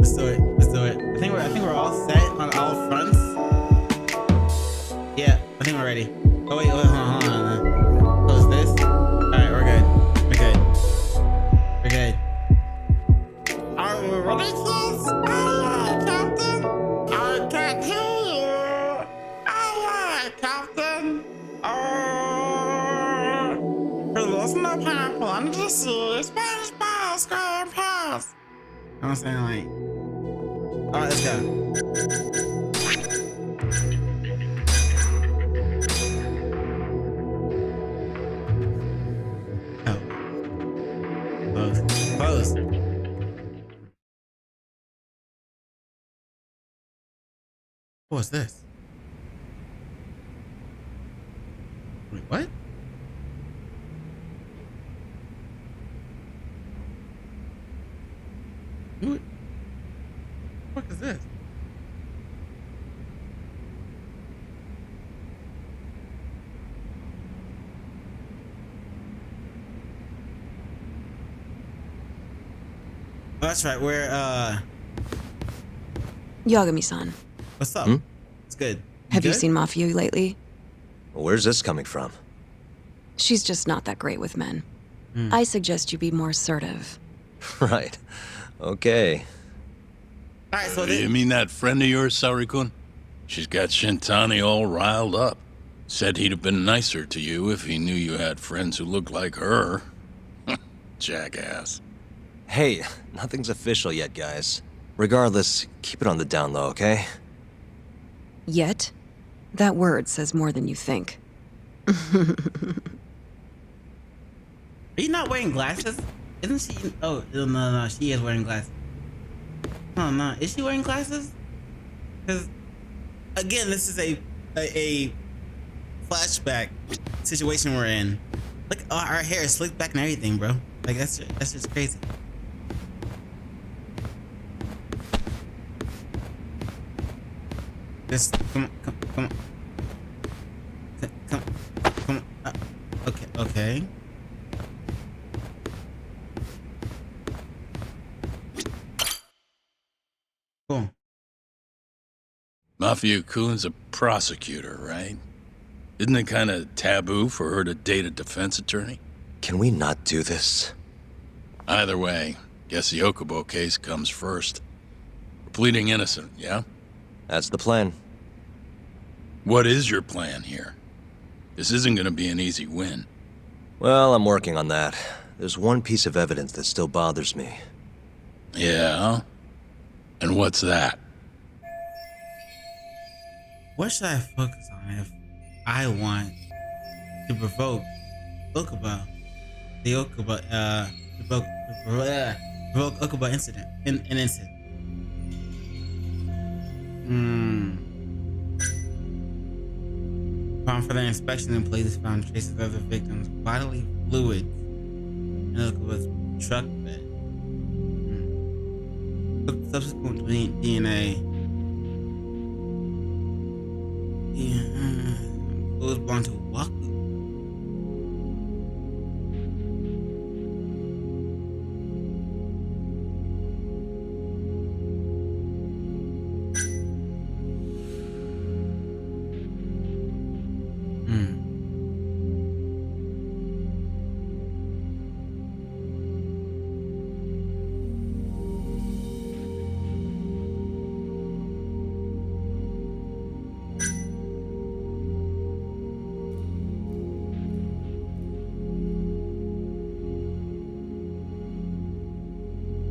Let's do it. Let's do it. I think we're all set on all fronts. Yeah, I think we're ready. Oh wait, hold on. Close this. All right, we're good. We're good. We're good. Are we ready, kids? Aye, Captain. I can't hear you. Aye, Captain. There's no pineapple under the sea. Spanish balls going past. I'm saying like, all right, let's go. Oh, close, close. What's this? Wait, what? What is this? Oh, that's right. We're Yagami-san, what's up? It's good. have you good? seen Mafia lately? Where's this coming from? She's just not that great with men. I suggest you be more assertive. Right. Okay. All right, so You mean that friend of yours, Saori-kun? She's got Shintani all riled up. Said he'd have been nicer to you if he knew you had friends who looked like her. Jackass. Hey, nothing's official yet, guys. Regardless, keep it on the down low, okay? Yet? That word says more than you think. are you not wearing glasses? Isn't she? Oh no, she is wearing glasses. Oh no, is she wearing glasses? Because again, this is a flashback situation we're in. Look, our hair is slicked back and everything, bro. Like that's just crazy. Just come on. Come on. Okay. Cool. Mafia-kun's a prosecutor, right? Isn't it kind of taboo for her to date a defense attorney? Can we not do this? Either way, guess the Okubo case comes first. We're pleading innocent, yeah? That's the plan. What is your plan here? This isn't gonna be an easy win. Well, I'm working on that. There's one piece of evidence that still bothers me. Yeah? And what's that? What should I focus on if I want to provoke Okubo? The Okubo, provoke Okubo incident, an incident. Upon further inspection, the police found traces of the victim's bodily fluids in Okubo's truck bed. Subsequent DNA. Fluids belong to Waku.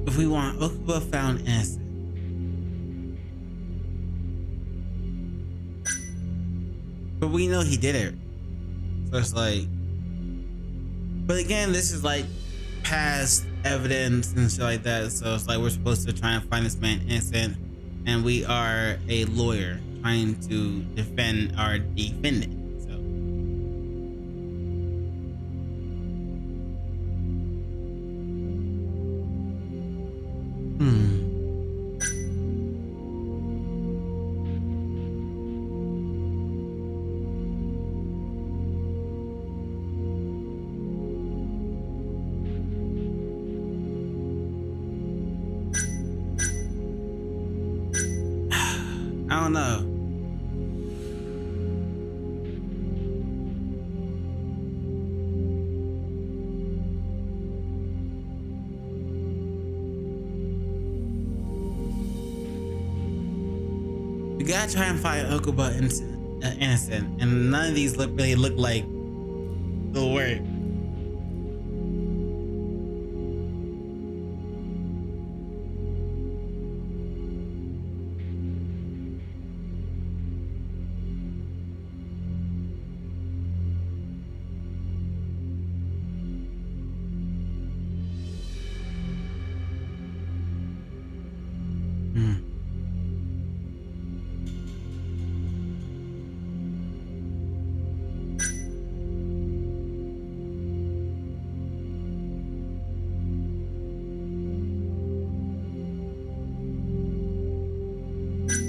If we want Okubo found innocent. But we know he did it. So it's like, but again, this is like past evidence and shit like that. So it's like we're supposed to try and find this man innocent, and we are a lawyer trying to defend our defendant. So don't know. We gotta try and find Okubo innocent, and none of these really look like the work.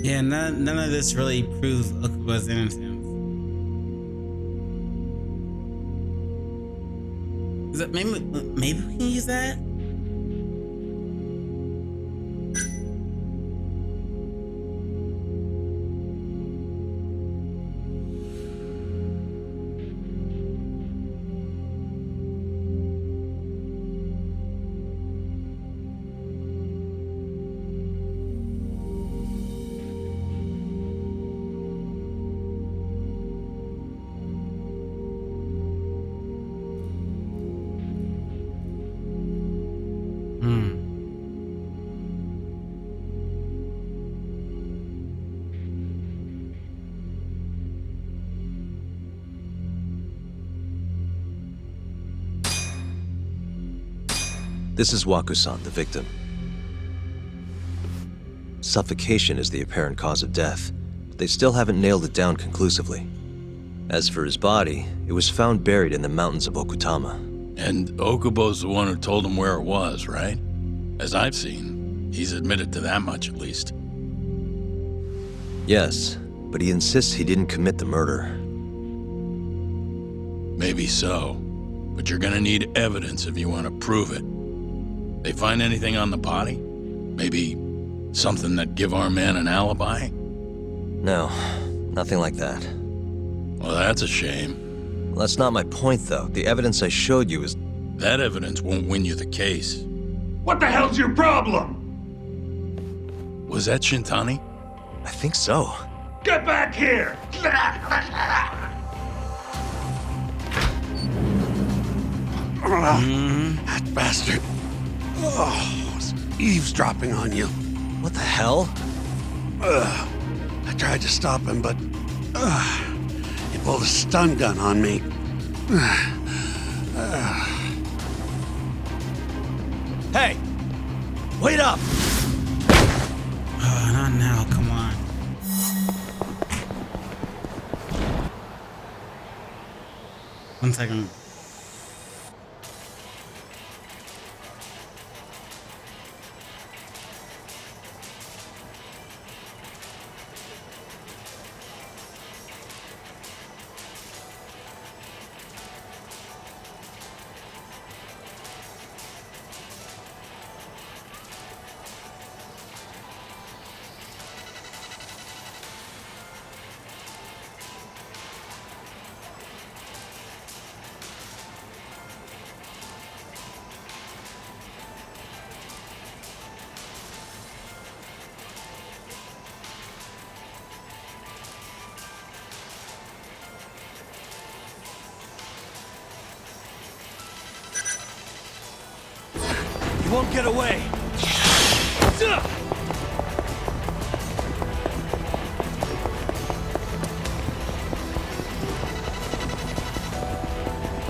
Yeah, none of this really proves Okubo's innocence. Is it maybe we can use that? This is Wakusan, the victim. Suffocation is the apparent cause of death, but they still haven't nailed it down conclusively. As for his body, it was found buried in the mountains of Okutama. And Okubo's the one who told him where it was, right? As I've seen, he's admitted to that much at least. Yes, but he insists he didn't commit the murder. Maybe so, but you're gonna need evidence if you want to prove it. They find anything on the body? Maybe something that give our man an alibi? No, nothing like that. Well, that's a shame. Well, that's not my point, though. The evidence I showed you is... That evidence won't win you the case. What the hell's your problem? Was that Shintani? I think so. Get back here! That bastard. Oh, was eavesdropping on you. What the hell? I tried to stop him, but he pulled a stun gun on me. Hey! Wait up! Oh, not now, come on. One second. You won't get away!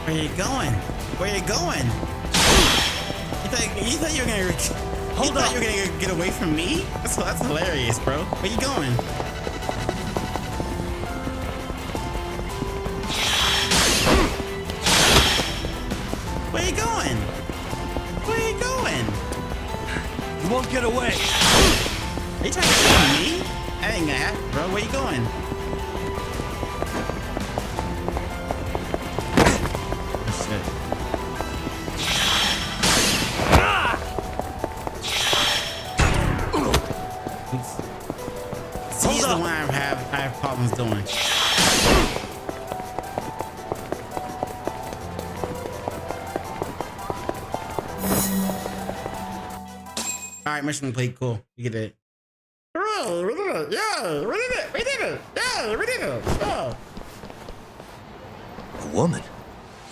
Where you going? Where you going? You thought you were gonna... Hold up! You were gonna get away from me? That's hilarious, bro. Where you going? Where you going? Where you going? You won't get away! Are you trying to kill me? That ain't gonna happen, bro. Where you going? Oh, shit. He's the one I have problems doing. All right, mission complete. Cool. You get it. Yeah, we did it. Yeah, we did it. Yeah, we did it. Oh. A woman?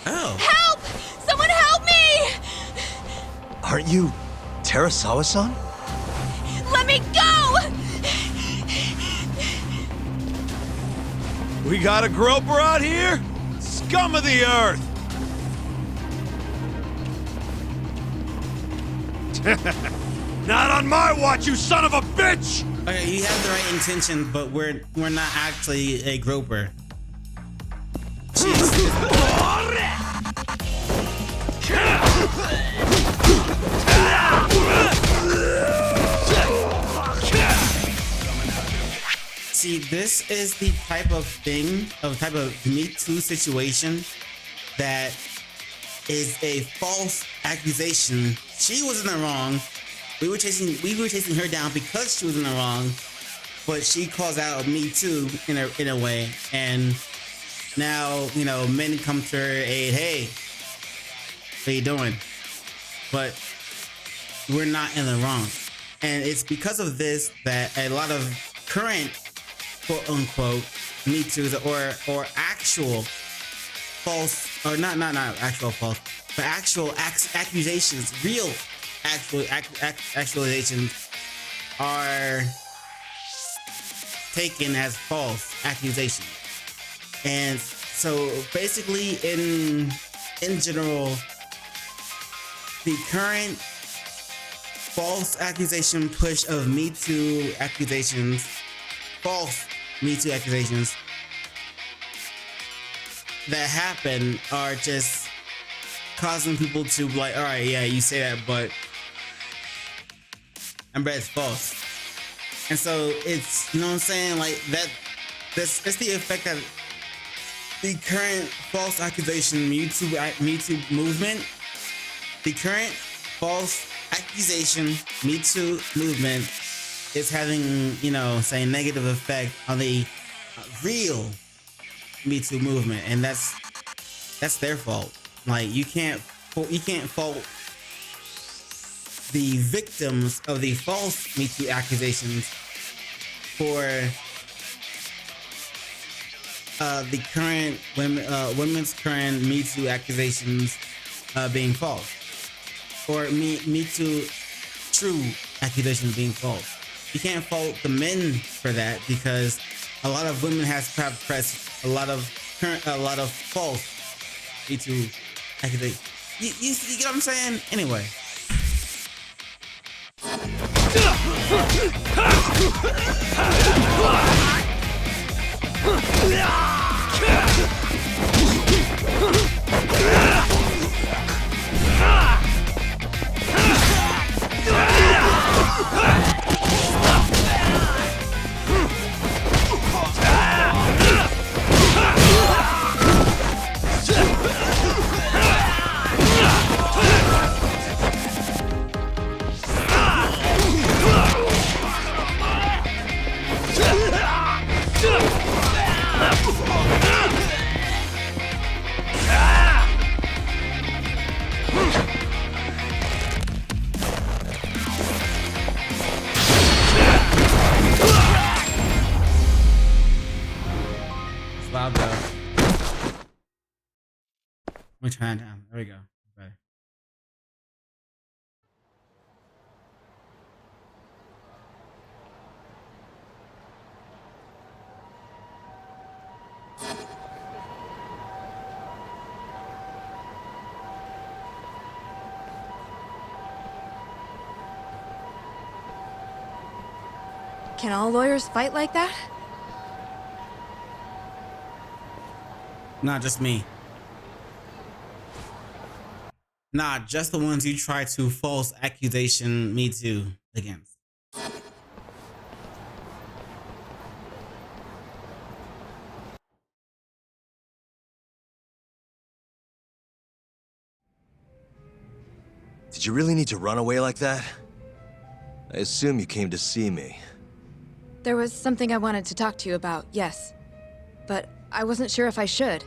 Oh. Help! Someone help me! Aren't you Terasawa-san? Let me go! We got a groper out here? Scum of the earth! Not on my watch, you son of a bitch! Okay, you have the right intention, but we're not actually a groper. See, this is the type of Me Too situation that is a false accusation. She was in the wrong. We were chasing her down because she was in the wrong, but she calls out Me Too in a way, and now men come to her aid. Hey, what are you doing? But we're not in the wrong, and it's because of this that a lot of current quote unquote Me Too's or actual false, or not actual false, but actual accusations, real actualizations are taken as false accusations. And so basically in general, the current false accusation push of Me Too accusations, false Me Too accusations that happen are just causing people to be like, all right, yeah, you say that, but I bet it's false. And so it's, you know what I'm saying, like that's the effect that the current false accusation Me Too movement, the current false accusation Me Too movement is having, say, negative effect on the real Me Too movement, and that's their fault. Like you can't fault the victims of the false Me Too accusations for the current women's current Me Too accusations being false, or Me Too true accusations being false. You can't fault the men for that because a lot of women have pressed a lot of false Me Too accusations. You get what I'm saying? Anyway. Loud though. Let me turn it down. There we go. Okay. Can all lawyers fight like that? Not just me. Nah, just the ones you try to false accusation Me Too against. Did you really need to run away like that? I assume you came to see me. There was something I wanted to talk to you about, yes. But I wasn't sure if I should.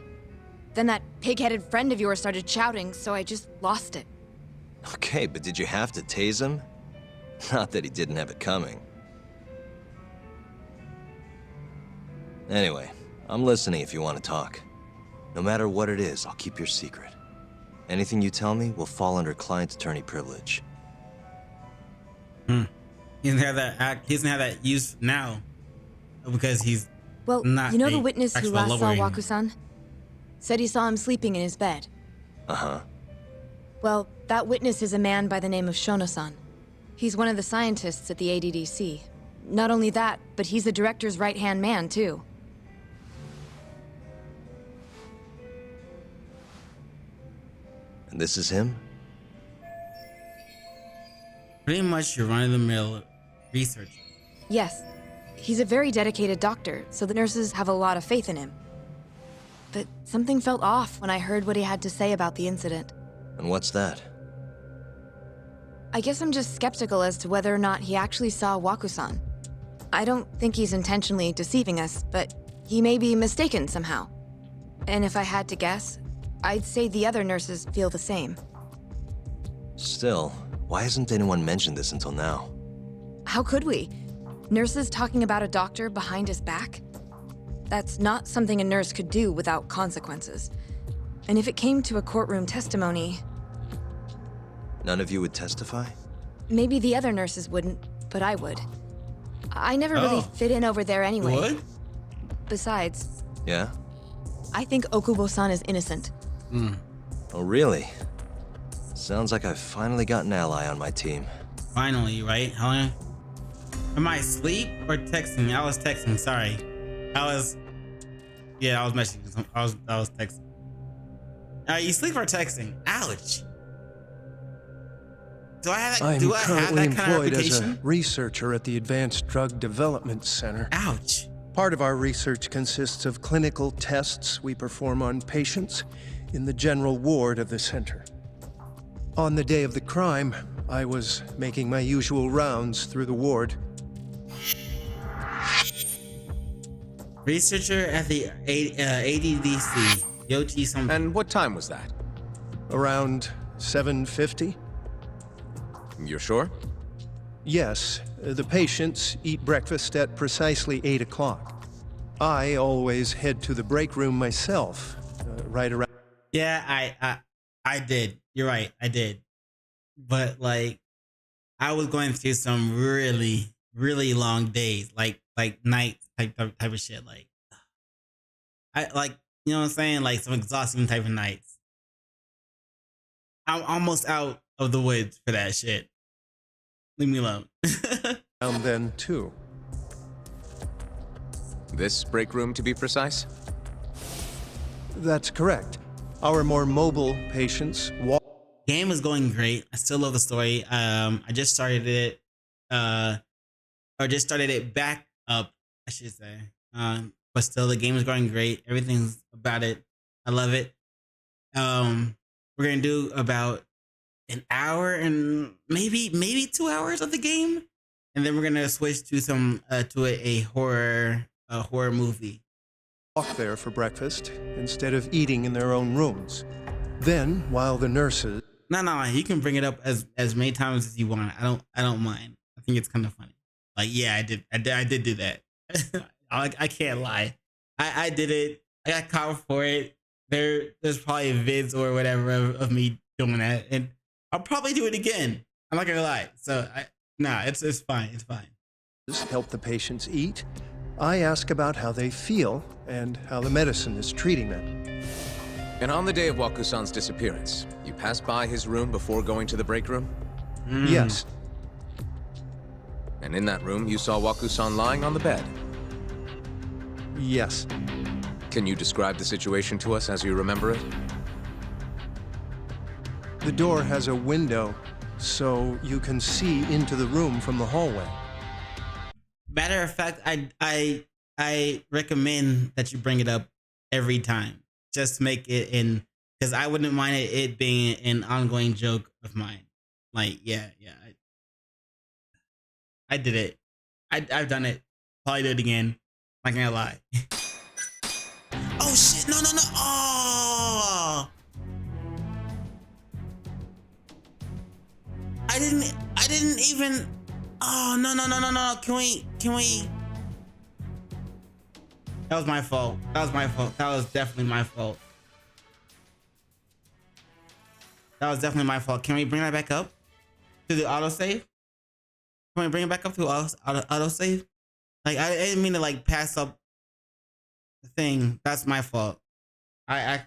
Then that pig-headed friend of yours started shouting, so I just lost it. Okay, but did you have to tase him? Not that he didn't have it coming. Anyway, I'm listening if you want to talk. No matter what it is, I'll keep your secret. Anything you tell me will fall under client attorney privilege. He doesn't have that act. He doesn't have that use now because he's Well, not. you know the witness who actual last saw lowering. Waku-san? Said he saw him sleeping in his bed. Uh-huh. Well, that witness is a man by the name of Shono-san. He's one of the scientists at the ADDC. Not only that, but he's the director's right-hand man, too. And this is him? Pretty much your run-of-the-mill researcher. Yes. He's a very dedicated doctor, so the nurses have a lot of faith in him. But something felt off when I heard what he had to say about the incident. And what's that? I guess I'm just skeptical as to whether or not he actually saw Waku-san. I don't think he's intentionally deceiving us, but he may be mistaken somehow. And if I had to guess, I'd say the other nurses feel the same. Still, why hasn't anyone mentioned this until now? How could we? Nurses talking about a doctor behind his back? That's not something a nurse could do without consequences. And if it came to a courtroom testimony, None of you would testify? maybe the other nurses wouldn't, but I would. I never really Oh. fit in over there anyway. What? Besides, Yeah? I think Okubo-san is innocent. Oh, really? Sounds like I've finally got an ally on my team. Finally, right? How long? Am I asleep or texting? I was texting. Sorry, I was messaging. I was texting. You sleep or texting? Ouch. Do I have? I'm Do I have currently that kind of employed as a reputation? researcher at the Advanced Drug Development Center. Ouch. Part of our research consists of clinical tests we perform on patients in the general ward of the center. On the day of the crime, I was making my usual rounds through the ward. Researcher at the ADDC. Yoji something. And what time was that? Around 7:50? You're sure? Yes, the patients eat breakfast at precisely 8 o'clock. I always head to the break room myself, right around. Yeah, I did. You're right. I did. But like, I was going through some really, really long days, like nights type of shit. Like, I like, you know what I'm saying? Like some exhausting type of nights. I'm almost out of the woods for that shit. Leave me alone. Around then, too. This break room, to be precise? That's correct. Our more mobile patients walk. Game is going great. I still love the story. I just started it, or just started it back up, I should say. But still, the game is going great. Everything's about it. I love it. We're gonna do about an hour and maybe 2 hours of the game, and then we're gonna switch to some a horror movie. Walk there for breakfast instead of eating in their own rooms. Then, while the nurses. No, you can bring it up as many times as you want. I don't mind. I think it's kind of funny. Like, yeah, I did do that. I can't lie. I did it. I got caught for it. There's probably vids or whatever of me doing that, and I'll probably do it again. I'm not gonna lie. So it's fine. It's fine. help the patients eat. I ask about how they feel and how the medicine is treating them. And on the day of Waku-san's disappearance, you passed by his room before going to the break room? Yes, And in that room, you saw Waku-san lying on the bed. yes. Can you describe the situation to us as you remember it? The door has a window, so you can see into the room from the hallway. Matter of fact, I recommend that you bring it up every time. Just make it in, because I wouldn't mind it being an ongoing joke of mine. Like, yeah, I did it. I've done it probably do it again. I'm not gonna lie. Oh shit! No! Oh! I didn't even. Oh no! Can we? That was my fault. That was definitely my fault. Can we bring that back up to the autosave? Can we bring it back up to autosave? Like I didn't mean to like pass up the thing. That's my fault. I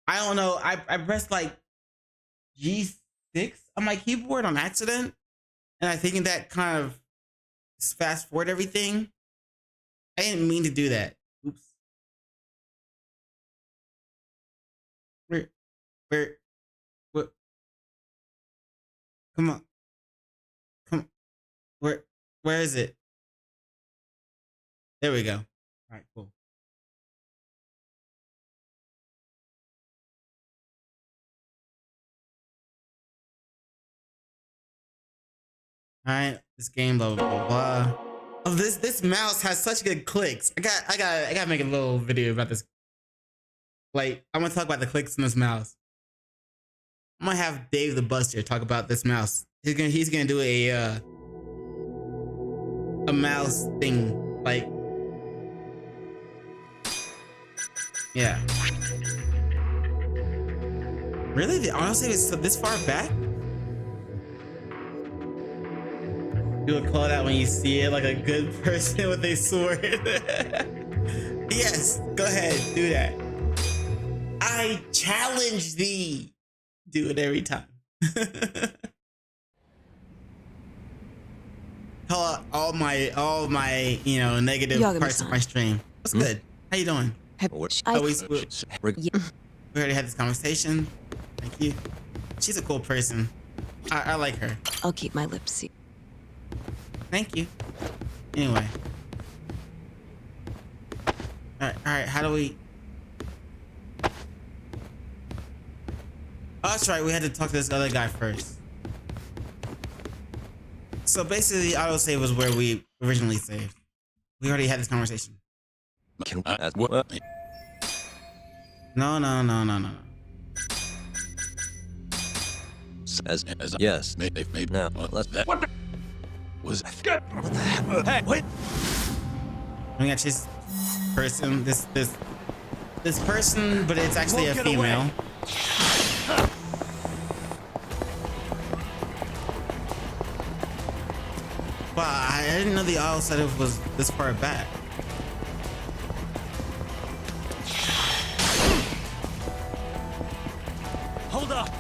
don't know. I pressed like G6 on my keyboard on accident, and I thinking that kind of fast forward everything. I didn't mean to do that. Oops. What? Come on. Where is it? There we go. All right, cool. All right, this game, blah blah blah. Oh, this mouse has such good clicks. I gotta make a little video about this. Like, I'm gonna talk about the clicks in this mouse. I'm gonna have Dave the Buster talk about this mouse. He's gonna do a mouse thing, like, yeah. Really? The autosave is this far back? You would call that when you see it like a good person with a sword. Yes, go ahead, do that. I challenge thee. Do it every time. Call out all my negative parts of my stream. What's good? How you doing? We already had this conversation. Thank you. She's a cool person. I like her. I'll keep my lips sealed. Thank you. Anyway. All right. How do we? Oh, that's right. We had to talk to this other guy first. So basically, the autosave was where we originally saved. We already had this conversation. No. Yes. Maybe. No. Let's. What the? Was what the hell? Hey, wait! We got this person, this person, but it's actually a female. Wow, I didn't know the auto setup was this far back. Hold up!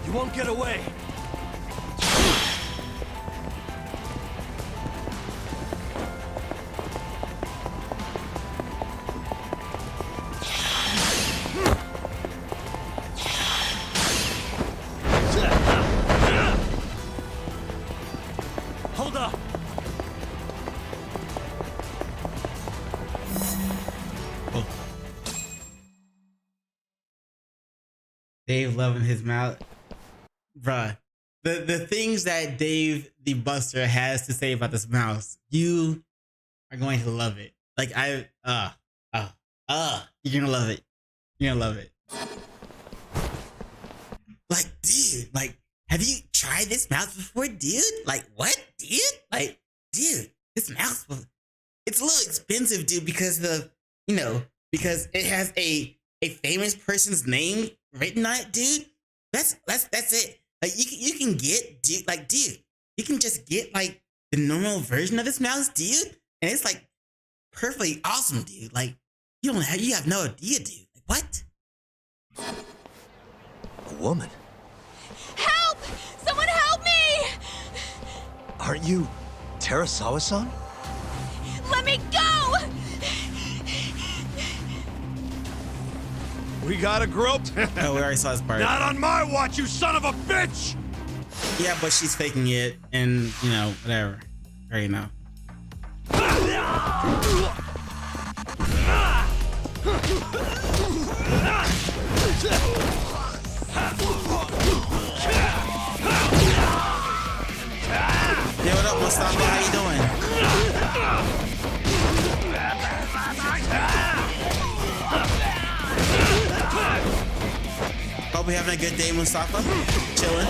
You won't get away. Hold up. Dave loving his mouth. Bruh, the things that Dave the Buster has to say about this mouse, you are going to love it. Like you're gonna love it. You're gonna love it. Like, dude, like, have you tried this mouse before, dude? Like, what, dude? Like, dude, this mouse, it's a little expensive, dude, because because it has a famous person's name written on it, dude. That's it. Like, you can get, dude, you can just get like the normal version of this mouse, dude, and it's like perfectly awesome, dude. Like, you have no idea, dude. Like, what? A woman? Help! Someone help me! Aren't you Terasawa-san? Let me go! We got a grope? No, we already saw this part. Not on my watch, you son of a bitch! Yeah, but she's faking it, and whatever. Already know. Yo, what up, Mustafa? How you doing? Hope you're having a good day, Mustafa. Chilling.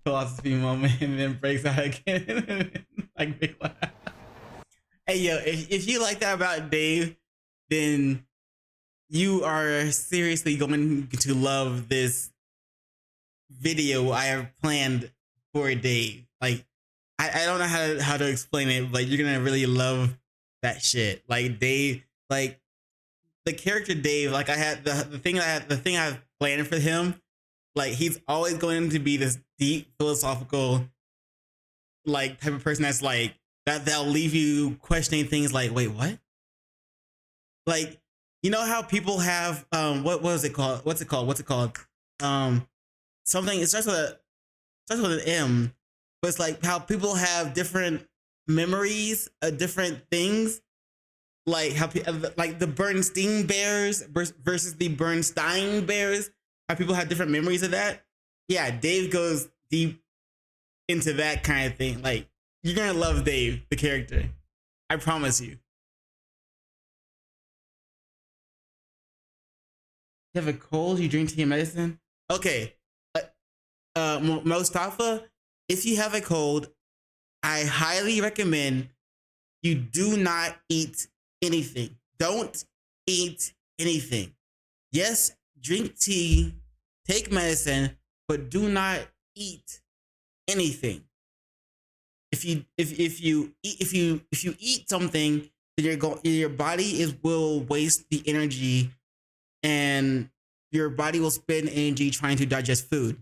Philosophy moment and then breaks out again. Like big laugh. Hey yo, if you like that about Dave, then you are seriously going to love this video I have planned for Dave. Like I don't know how to explain it, but you're gonna really love that shit. Like Dave, like the character Dave, like I had the thing I've planned for him. Like he's always going to be this deep philosophical, like type of person that's like that'll leave you questioning things like, wait, what? Like, you know how people have what was it called? What's it called? Something it starts with an M, but it's like how people have different memories of different things. Like how like the Bernstein Bears versus the Bernstein Bears. How people have different memories of that. Yeah, Dave goes deep into that kind of thing. Like, you're gonna love Dave, the character. I promise you. You have a cold, you drink tea and medicine? Okay. Mustafa, if you have a cold, I highly recommend you do not eat anything. Don't eat anything. Yes, drink tea, take medicine, but do not eat anything. If you eat something, then your body will waste the energy, and your body will spend energy trying to digest food.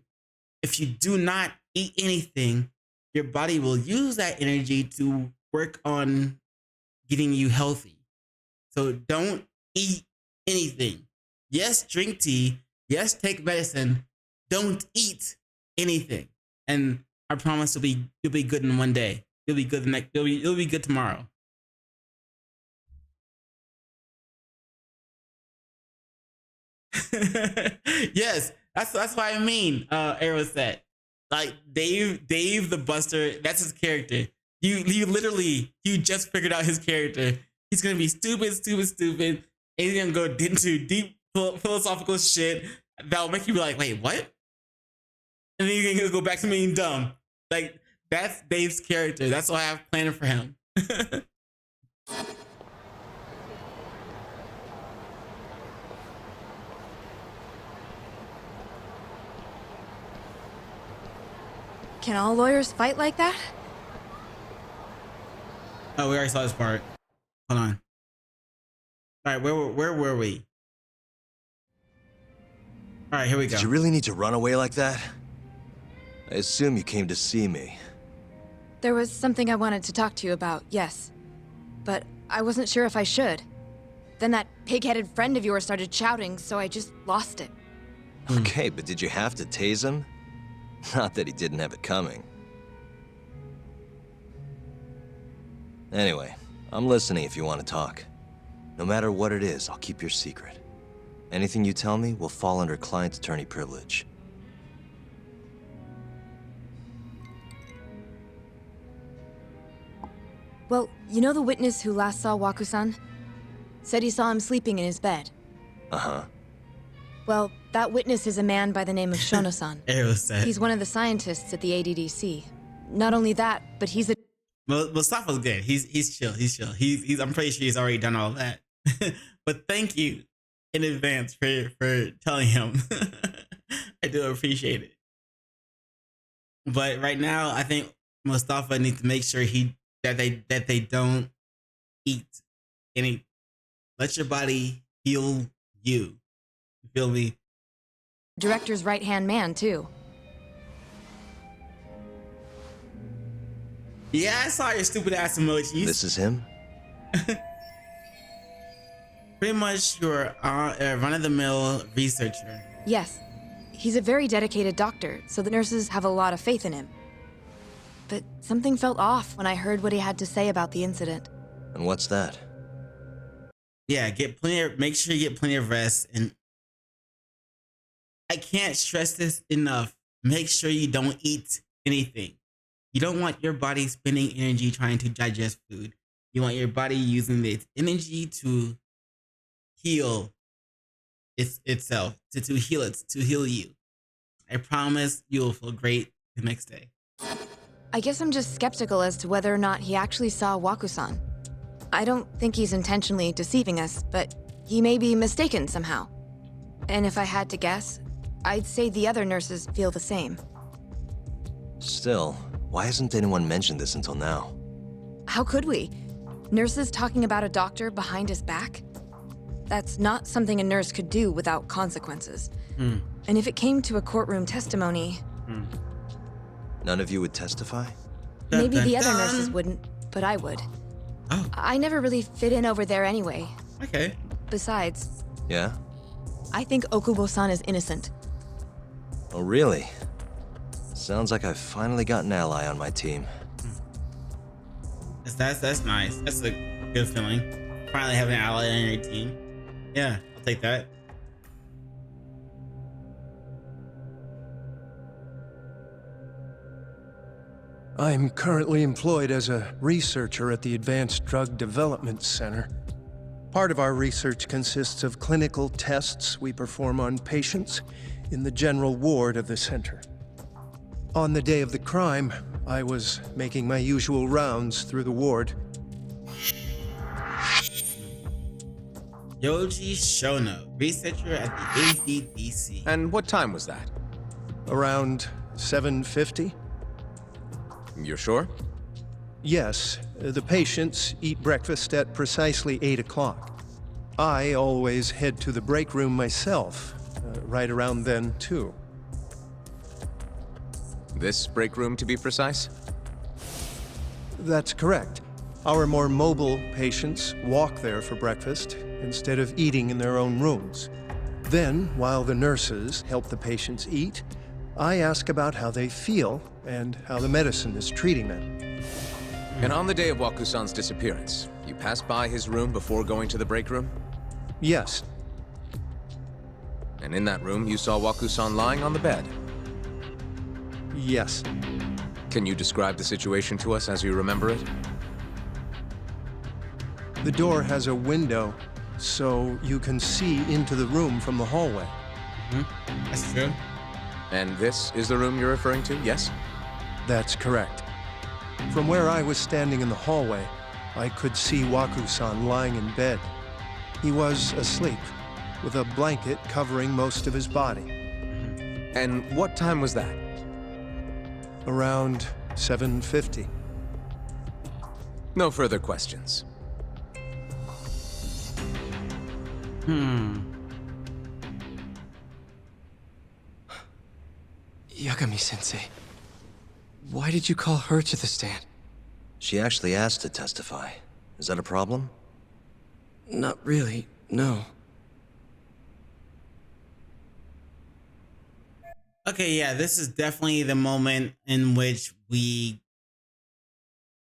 If you do not eat anything, your body will use that energy to work on getting you healthy. So don't eat anything. Yes, drink tea. Yes, take medicine. Don't eat anything. And I promise you'll be good in one day. You'll be good you'll be good tomorrow. Yes, that's what I mean. Arrow said, like Dave the Buster. That's his character. You just figured out his character. He's gonna be stupid, and he's gonna go into deep philosophical shit that'll make you be like, wait, what? And then you're gonna go back to being dumb. Like that's Dave's character. That's what I have planned for him. Can all lawyers fight like that? Oh, we already saw this part. Hold on. All right, where were we? All right, here we go. Did you really need to run away like that? I assume you came to see me. There was something I wanted to talk to you about, yes. But I wasn't sure if I should. Then that pig-headed friend of yours started shouting, so I just lost it. Okay, but did you have to tase him? Not that he didn't have it coming. Anyway, I'm listening if you want to talk. No matter what it is, I'll keep your secret. Anything you tell me will fall under client attorney privilege. Well, you know the witness who last saw Waku-san? Said he saw him sleeping in his bed. Uh-huh. Well, that witness is a man by the name of Shono-san. Arrow said. He's one of the scientists at the ADDC. Not only that, but he's a Mustafa's good. He's chill. He's chill. He's I'm pretty sure he's already done all that. But thank you in advance for telling him. I do appreciate it. But right now, I think Mustafa needs to make sure that they don't eat any. Let your body heal you. You feel me? Director's right-hand man, too. Yeah, I saw your stupid ass emojis. This is him? Pretty much your run-of-the-mill researcher. Yes. He's a very dedicated doctor, so the nurses have a lot of faith in him. But something felt off when I heard what he had to say about the incident. And what's that? Yeah, make sure you get plenty of rest, and I can't stress this enough. Make sure you don't eat anything. You don't want your body spending energy trying to digest food. You want your body using its energy to heal itself, to heal you. I promise you will feel great the next day. I guess I'm just skeptical as to whether or not he actually saw Wakusan. I don't think he's intentionally deceiving us, but he may be mistaken somehow. And if I had to guess, I'd say the other nurses feel the same. Still, why hasn't anyone mentioned this until now? How could we? Nurses talking about a doctor behind his back? That's not something a nurse could do without consequences. And if it came to a courtroom testimony... None of you would testify? Maybe the other nurses wouldn't, but I would. Oh. I never really fit in over there anyway. Okay. Besides, Yeah? I think Okubo-san is innocent. Oh, really? Sounds like I've finally got an ally on my team. That's nice. That's a good feeling. Finally having an ally on your team. Yeah, I'll take that. I'm currently employed as a researcher at the Advanced Drug Development Center. Part of our research consists of clinical tests we perform on patients in the general ward of the center. On the day of the crime, I was making my usual rounds through the ward. Yoji Shono, researcher at the ADDC. And what time was that? Around 7:50? You're sure? Yes, the patients eat breakfast at precisely 8 o'clock. I always head to the break room myself, right around then, too. This break room, to be precise? That's correct. Our more mobile patients walk there for breakfast instead of eating in their own rooms. Then, while the nurses help the patients eat, I ask about how they feel and how the medicine is treating them. And on the day of Wakusan's disappearance, you passed by his room before going to the break room? Yes, And in that room, you saw Wakusan lying on the bed. yes. Can you describe the situation to us as you remember it? The door has a window, so you can see into the room from the hallway. That's true. And this is the room you're referring to, yes? That's correct. From where I was standing in the hallway, I could see Waku-san lying in bed. He was asleep, with a blanket covering most of his body. And what time was that? Around 7:50. No further questions. Yagami-sensei, why did you call her to the stand? She actually asked to testify. Is that a problem? Not really, no. Okay, yeah, this is definitely the moment in which we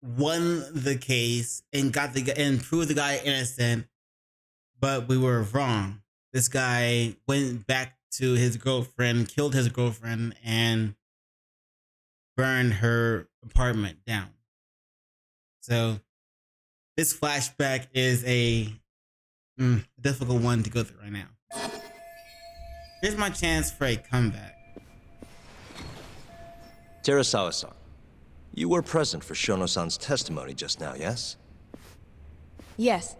won the case and proved the guy innocent, but we were wrong. This guy went back to his girlfriend, killed his girlfriend, and burned her apartment down. So this flashback is a difficult one to go through right now. Here's my chance for a comeback. Terasawa-san, You were present for Shono-san's testimony just now, yes? Yes.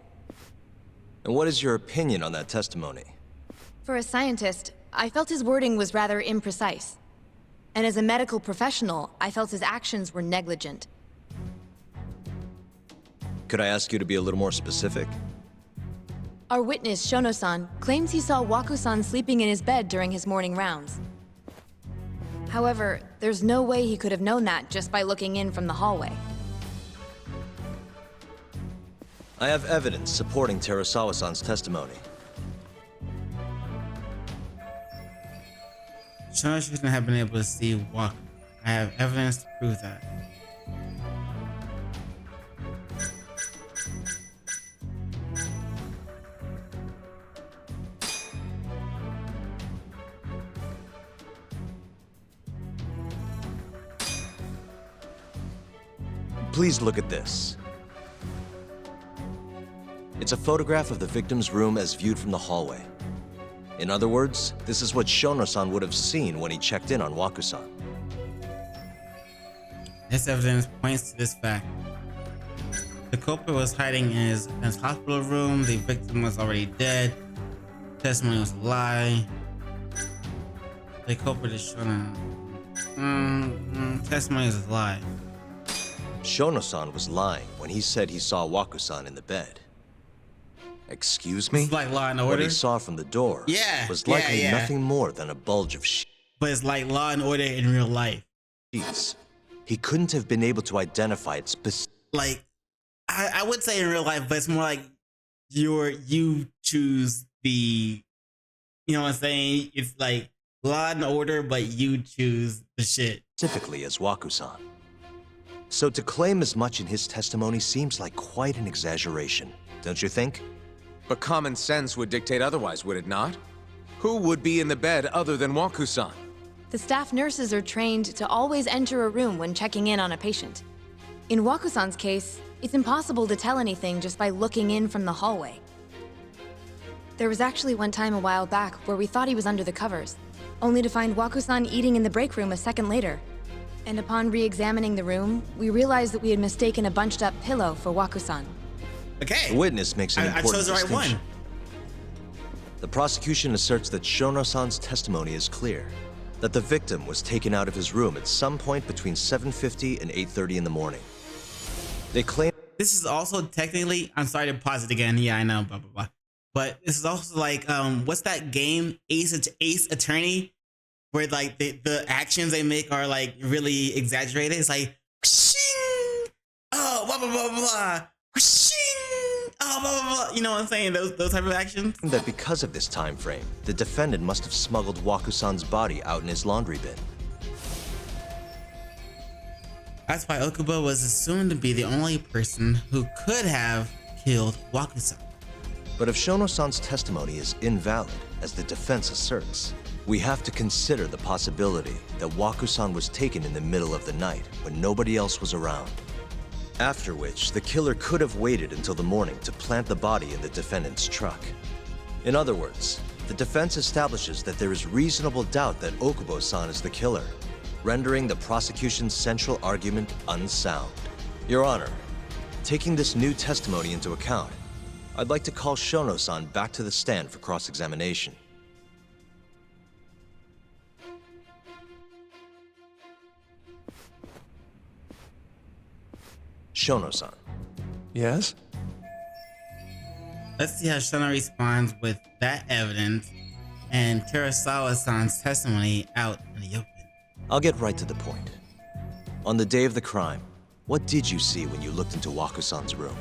And what is your opinion on that testimony? For a scientist, I felt his wording was rather imprecise. And as a medical professional, I felt his actions were negligent. Could I ask you to be a little more specific? Our witness, Shono-san, claims he saw Waku-san sleeping in his bed during his morning rounds. However, there's no way he could have known that just by looking in from the hallway. I have evidence supporting Terasawa-san's testimony. Shono shouldn't have been able to see Waku. I have evidence to prove that. Please look at this. It's a photograph of the victim's room as viewed from the hallway. In other words, this is what Shono-san would have seen when he checked in on Waku-san. This evidence points to this fact. The culprit was hiding in his hospital room. The victim was already dead. Testimony was a lie. The culprit is Shono. Testimony is a lie. Shono-san was lying when he said he saw Waku-san in the bed. Excuse me? It's like Law and Order. What he saw from the door was likely nothing more than a bulge of But it's like Law and Order in real life. sheets. He couldn't have been able to identify it specifically. Like, I would say in real life, but it's more like you choose the, you know what I'm saying? It's like Law and Order, but you choose the shit. Specifically as Waku-san. So to claim as much in his testimony seems like quite an exaggeration, don't you think? But common sense would dictate otherwise, would it not? Who would be in the bed other than Waku-san? The staff nurses are trained to always enter a room when checking in on a patient. In Waku-san's case, it's impossible to tell anything just by looking in from the hallway. There was actually one time a while back where we thought he was under the covers, only to find Waku-san eating in the break room a second later. And upon re-examining the room, we realized that we had mistaken a bunched-up pillow for Waku-san. Okay. The witness makes an I important chose the right distinction. one. The prosecution asserts that Shono-san's testimony is clear, that the victim was taken out of his room at some point between 7:50 and 8:30 in the morning. They claim This is also technically, I'm sorry to pause it again. Yeah, I know, blah, blah, blah. But this is also like, what's that game, Ace Attorney? Where like the actions they make are like really exaggerated. It's like, shing, oh, blah, blah, blah, blah, shing, oh, blah, blah, blah. You know what I'm saying? Those type of actions. that because of this time frame, the defendant must have smuggled Waku-san's body out in his laundry bin. That's why Okubo was assumed to be the only person who could have killed Waku-san. But if Shono-san's testimony is invalid, as the defense asserts, we have to consider the possibility that Waku-san was taken in the middle of the night when nobody else was around. After which, the killer could have waited until the morning to plant the body in the defendant's truck. In other words, the defense establishes that there is reasonable doubt that Okubo-san is the killer, rendering the prosecution's central argument unsound. Your Honor, taking this new testimony into account, I'd like to call Shono-san back to the stand for cross-examination. Shono-san. Yes? Let's see how Shono responds with that evidence and Terasawa-san's testimony out in the open. I'll get right to the point. On the day of the crime, what did you see when you looked into Waku-san's room?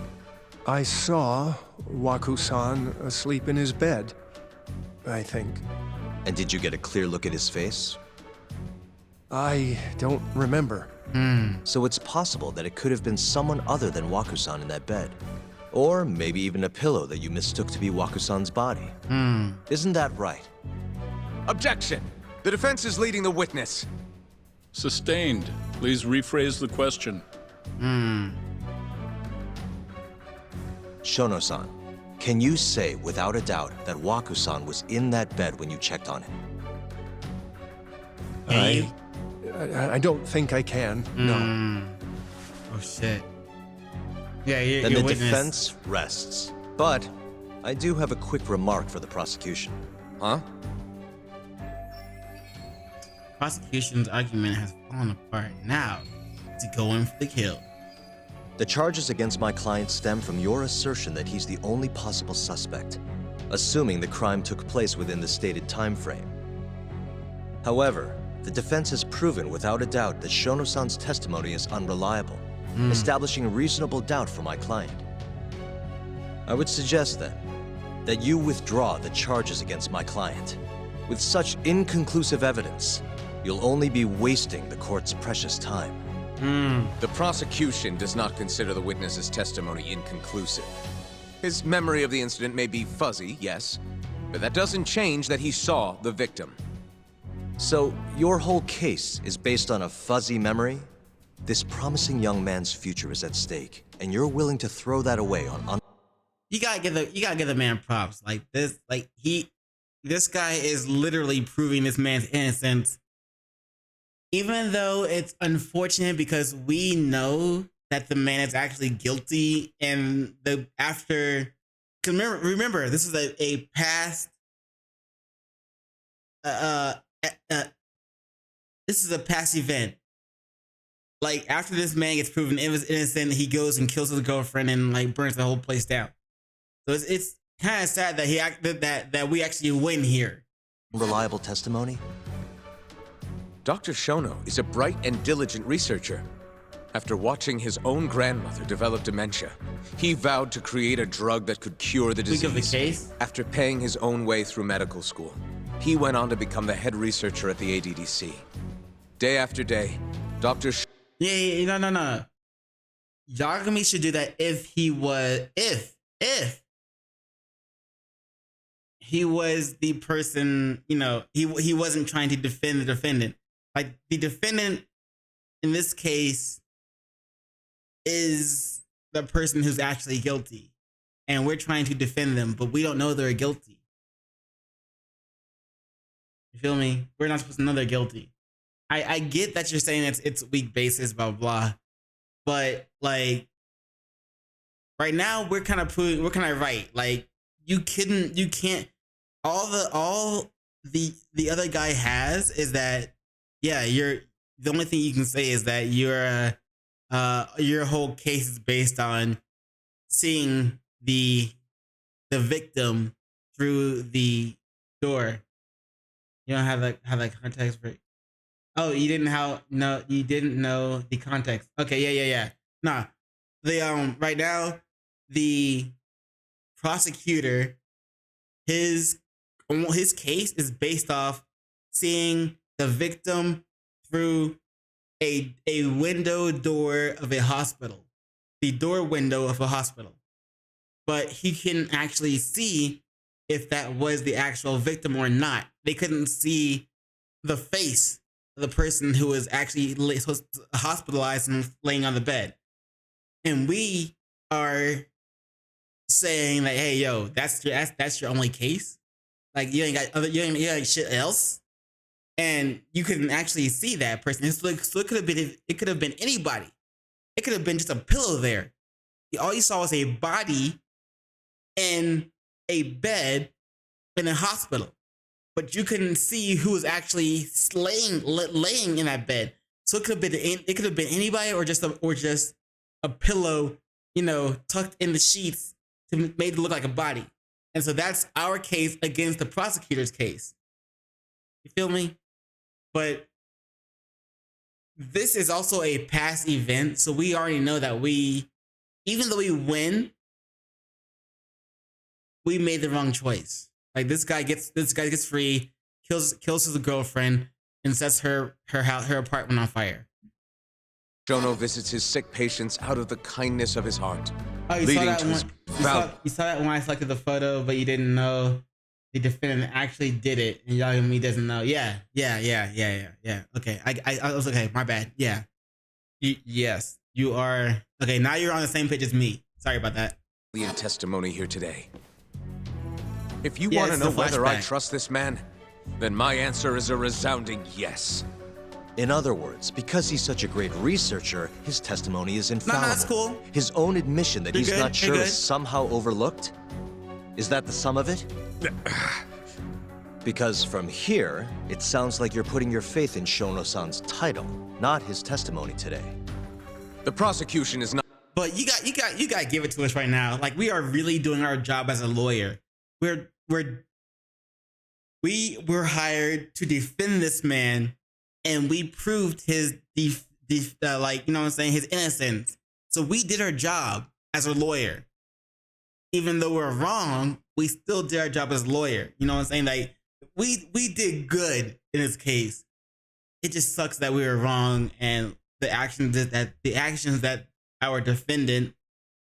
I saw Waku-san asleep in his bed, I think. And did you get a clear look at his face? I don't remember. So it's possible that it could have been someone other than Waku-san in that bed. Or maybe even a pillow that you mistook to be Waku-san's body. Isn't that right? Objection! The defense is leading the witness. Sustained. Please rephrase the question. Shono-san, can you say without a doubt that Waku-san was in that bed when you checked on him? I don't think I can, no. Oh shit. Yeah, you're, Then you're the witness. defense rests. But I do have a quick remark for the prosecution. Huh? Prosecution's argument has fallen apart. Now, to go in for the kill. The charges against my client stem from your assertion that he's the only possible suspect, assuming the crime took place within the stated time frame. However, the defense has proven without a doubt that Shono-san's testimony is unreliable, establishing reasonable doubt for my client. I would suggest then that you withdraw the charges against my client. With such inconclusive evidence, you'll only be wasting the court's precious time. The prosecution does not consider the witness's testimony inconclusive. His memory of the incident may be fuzzy, yes, but that doesn't change that he saw the victim. So, your whole case is based on a fuzzy memory? This promising young man's future is at stake, and you're willing to throw that away on You gotta give the man props. Like this guy is literally proving this man's innocence. Even though it's unfortunate because we know that the man is actually guilty, and remember this is a past this is a past event. Like after this man gets proven innocent, he goes and kills his girlfriend and like burns the whole place down. So it's kind of sad that that we actually win here. unreliable testimony? Dr. Shono is a bright and diligent researcher. After watching his own grandmother develop dementia, he vowed to create a drug that could cure the disease. Speak of the case. After paying his own way through medical school, he went on to become the head researcher at the ADDC. Day after day, Dr. No. Yagami should do that if he was the person, he wasn't trying to defend the defendant. Like the defendant in this case is the person who's actually guilty, and we're trying to defend them, but we don't know they're guilty. You feel me? We're not supposed to know they're guilty. I get that you're saying it's weak basis, blah blah, but like right now we're kind of right. Like you can't. All the other guy has is that the only thing you can say is that your whole case is based on seeing the victim through the door. You don't have like context for it. Oh, you didn't know the context. Okay, yeah. Nah. The right now the prosecutor, his case is based off seeing the victim through a window door of a hospital, the door window of a hospital. But he couldn't actually see if that was the actual victim or not. They couldn't see the face of the person who was actually hospitalized and laying on the bed. And we are saying like, hey, yo, that's your only case. Like you ain't got shit else, and you couldn't actually see that person. So it could have been anybody. It could have been just a pillow there. All you saw was a body in a bed in a hospital, but you couldn't see who was actually laying in that bed. So it could have been anybody, or just a pillow, tucked in the sheets to make it look like a body. And so that's our case against the prosecutor's case. You feel me? But this is also a past event, so we already know that even though we win, we made the wrong choice. Like this guy gets free, kills his girlfriend, and sets her apartment on fire. Shono visits his sick patients out of the kindness of his heart. Oh, you saw that when I selected the photo, but you didn't know the defendant actually did it, and Yagami doesn't know. Yeah. Okay, I was okay. My bad. Yeah. Yes, you are. Okay, now you're on the same page as me. Sorry about that. Testimony here today. If you want to know whether I trust this man, then my answer is a resounding yes. In other words, because he's such a great researcher, his testimony is infallible. that's cool. His own admission that You're he's good, not you're sure good. is somehow overlooked? Is that the sum of it? Because from here, it sounds like you're putting your faith in Shono-san's title, not his testimony today. The prosecution is not. But you got to give it to us right now. Like, we are really doing our job as a lawyer. We were hired to defend this man, and we proved his like, you know what I'm saying, his innocence. So we did our job as a lawyer. Even though we're wrong, we still did our job as a lawyer. You know what I'm saying? Like, we did good in this case. It just sucks that we were wrong, and the actions that our defendant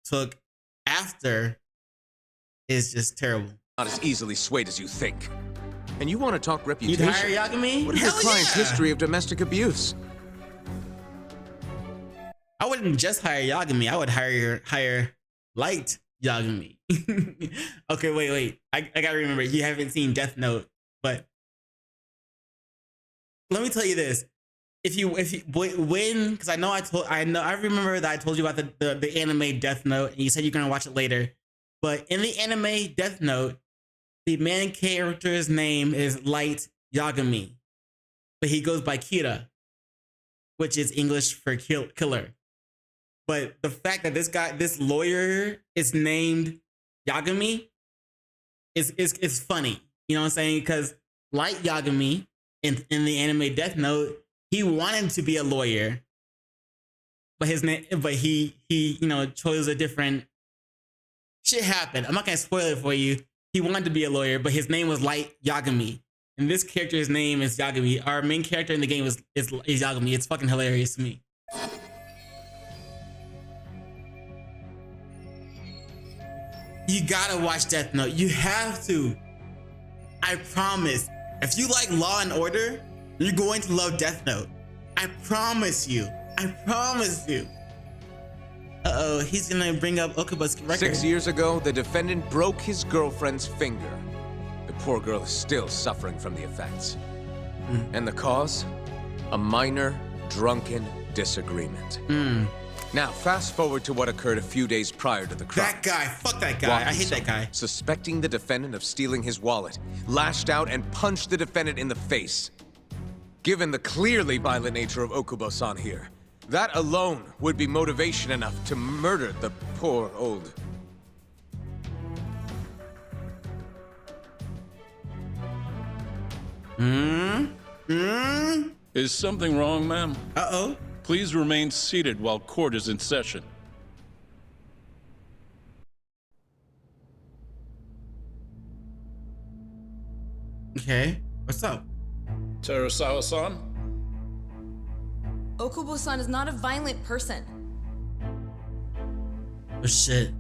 took after is just terrible. Not as easily swayed as you think. And you want to talk You'd reputation? hire Yagami? What is your Hell client's yeah! history of domestic abuse? I wouldn't just hire Yagami. I would hire light Yagami. Okay, wait. I gotta remember. You haven't seen Death Note, but let me tell you this: if you when, because I remember that I told you about the anime Death Note, and you said you're gonna watch it later. But in the anime Death Note, the main character's name is Light Yagami, but he goes by Kira, which is English for killer. But the fact that this lawyer is named Yagami is funny. You know what I'm saying? Because Light Yagami in the anime Death Note, he wanted to be a lawyer, but he chose a different. Shit happened. I'm not gonna spoil it for you. He wanted to be a lawyer, but his name was Light Yagami. And this character's name is Yagami. Our main character in the game is Yagami. It's fucking hilarious to me. You gotta watch Death Note. You have to. I promise. If you like Law and Order, you're going to love Death Note. I promise you. I promise you. Uh-oh, he's gonna bring up Okuba's record. 6 years ago, the defendant broke his girlfriend's finger. The poor girl is still suffering from the effects. And the cause? A minor, drunken disagreement. Now, fast forward to what occurred a few days prior to the crime. That guy, fuck that guy. I hate that guy. Suspecting the defendant of stealing his wallet, lashed out and punched the defendant in the face. Given the clearly violent nature of Okubo-san here, that alone would be motivation enough to murder the poor old... Is something wrong, ma'am? Uh-oh. Please remain seated while court is in session. Okay, what's up? Terasawa-san? Okubo-san is not a violent person. Oh shit.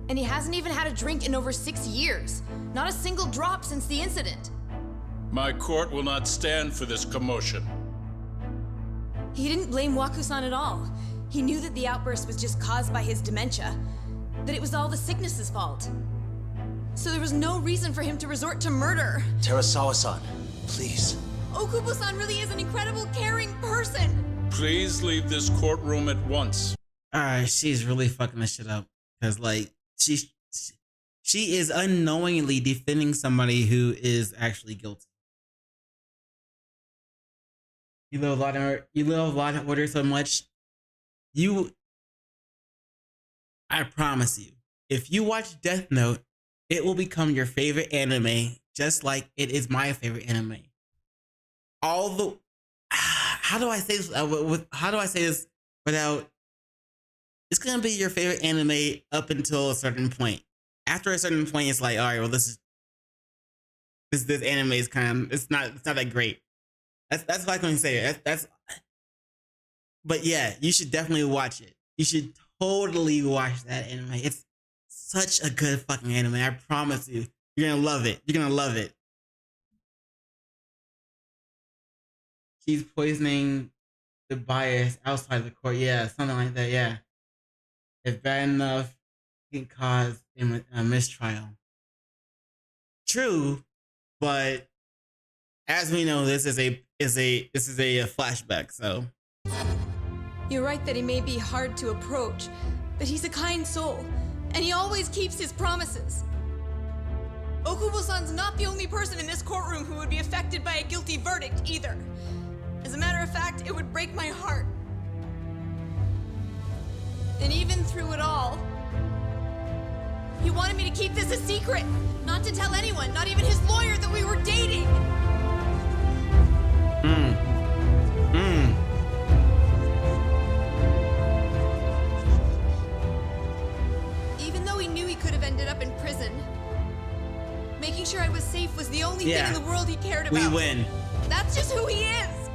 And he hasn't even had a drink in over 6 years. Not a single drop since the incident. My court will not stand for this commotion. He didn't blame Waku-san at all. He knew that the outburst was just caused by his dementia, that it was all the sickness's fault. So there was no reason for him to resort to murder. Terasawa-san, please. Okubo-san really is an incredible, caring person. Please leave this courtroom at once. Alright, she's really fucking this shit up. Because, like, she is unknowingly defending somebody who is actually guilty. You love Law and Order so much. I promise you, if you watch Death Note, it will become your favorite anime, just like it is my favorite anime. How do I say this? How do I say this without? It's gonna be your favorite anime up until a certain point. After a certain point, it's like, all right, well, this anime is it's not that great. That's what I can say. But yeah, you should definitely watch it. You should totally watch that anime. It's such a good fucking anime. I promise you. You're gonna love it. You're gonna love it. She's poisoning the bias outside the court. Yeah, something like that. Yeah. If bad enough, it can cause a mistrial. True, but as we know, this is a flashback. So You're right that he may be hard to approach, but he's a kind soul, and he always keeps his promises. Okubo-san's not the only person in this courtroom who would be affected by a guilty verdict, either. As a matter of fact, it would break my heart. And even through it all, he wanted me to keep this a secret, not to tell anyone, not even his lawyer, that we were dating. Even though he knew he could have ended up in prison, making sure I was safe was the only thing in the world he cared about. we win. That's just who he is.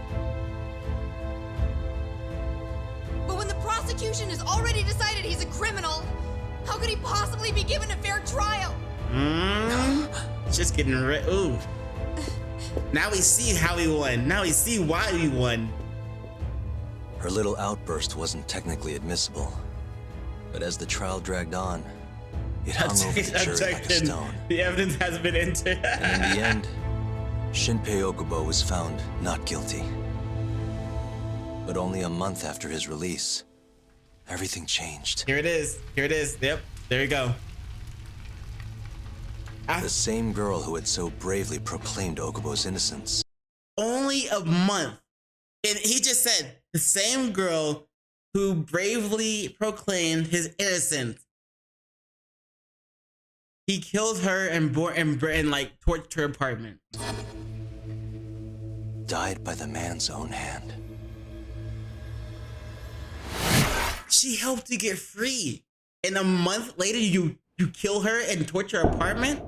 But when the prosecution has already decided he's a criminal, how could he possibly be given a fair trial? Just getting rid. Ooh. Now we see how he won. Now we see why we won. Her little outburst wasn't technically admissible, but as the trial dragged on, it hung over the jury like a stone. The evidence has been entered. And in the end, Shinpei Okubo was found not guilty. But only a month after his release, everything changed. Here it is. Here it is. Yep. There you go. The same girl who had so bravely proclaimed Okubo's innocence. Only a month. And he just said the same girl who bravely proclaimed his innocence. He killed her and like torched her apartment. Died by the man's own hand. She helped you get free. And a month later, you kill her and torch her apartment?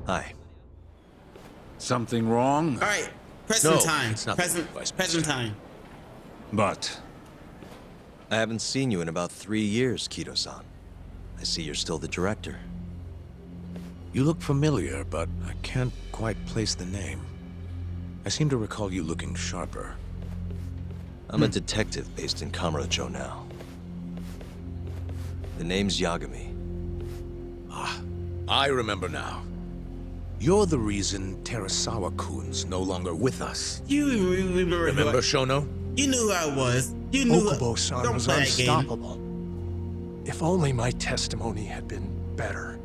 Hi. Something wrong? All right, present No, time. it's not Present, Vice present time. But I haven't seen you in about 3 years, Kido-san. I see you're still the director. You look familiar, but I can't quite place the name. I seem to recall you looking sharper. I'm a detective based in Kamurocho now. The name's Yagami. Ah, I remember now. You're the reason Terasawa-kun's no longer with us. You remember Remember Shono? You knew who I was. You knew Okubo-san Don't was play that game. unstoppable. If only my testimony had been better.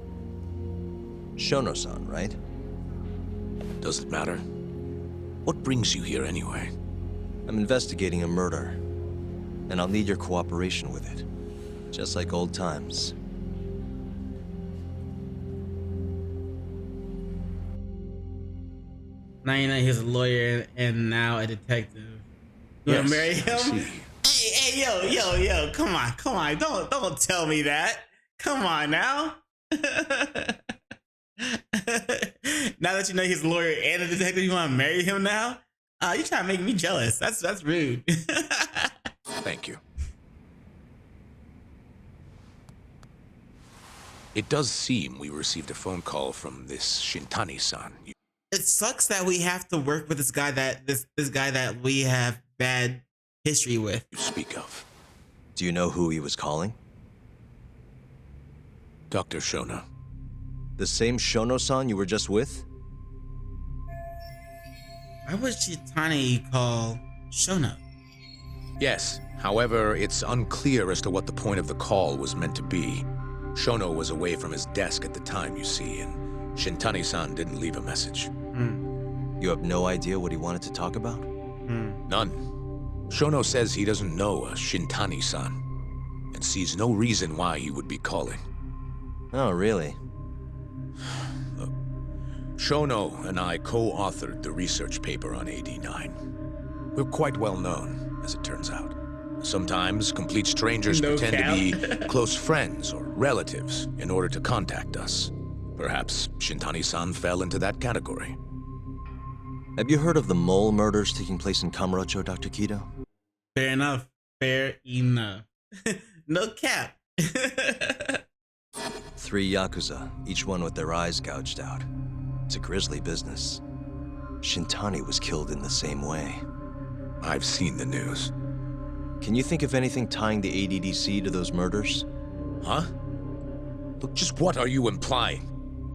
Shono-san, right? Does it matter? What brings you here anyway? I'm investigating a murder, and I'll need your cooperation with it. Just like old times. Now you know he's a lawyer and now a detective. You wanna marry him? Hey, yo, come on. Don't tell me that. Come on now. Now that you know he's a lawyer and a detective, you wanna marry him now? You're trying to make me jealous. That's rude. Thank you. It does seem we received a phone call from this Shintani-san. It sucks that we have to work with this guy that we have bad history with. You speak of. Do you know who he was calling? Dr. Shono. The same Shono-san you were just with? Why would Shitani call Shono? Yes, however, it's unclear as to what the point of the call was meant to be. Shono was away from his desk at the time, you see, and Shintani-san didn't leave a message. You have no idea what he wanted to talk about? None. Shono says he doesn't know a Shintani-san, and sees no reason why he would be calling. Oh, really? Shono and I co-authored the research paper on AD9. We're quite well known, as it turns out. Sometimes complete strangers pretend to be close friends or relatives in order to contact us. Perhaps Shintani-san fell into that category. Have you heard of the mole murders taking place in Kamurocho, Dr. Kido? Fair enough. Fair enough. No cap. 3 Yakuza, each one with their eyes gouged out. It's a grisly business. Shintani was killed in the same way. I've seen the news. Can you think of anything tying the ADDC to those murders? Huh? Look, just what are you implying?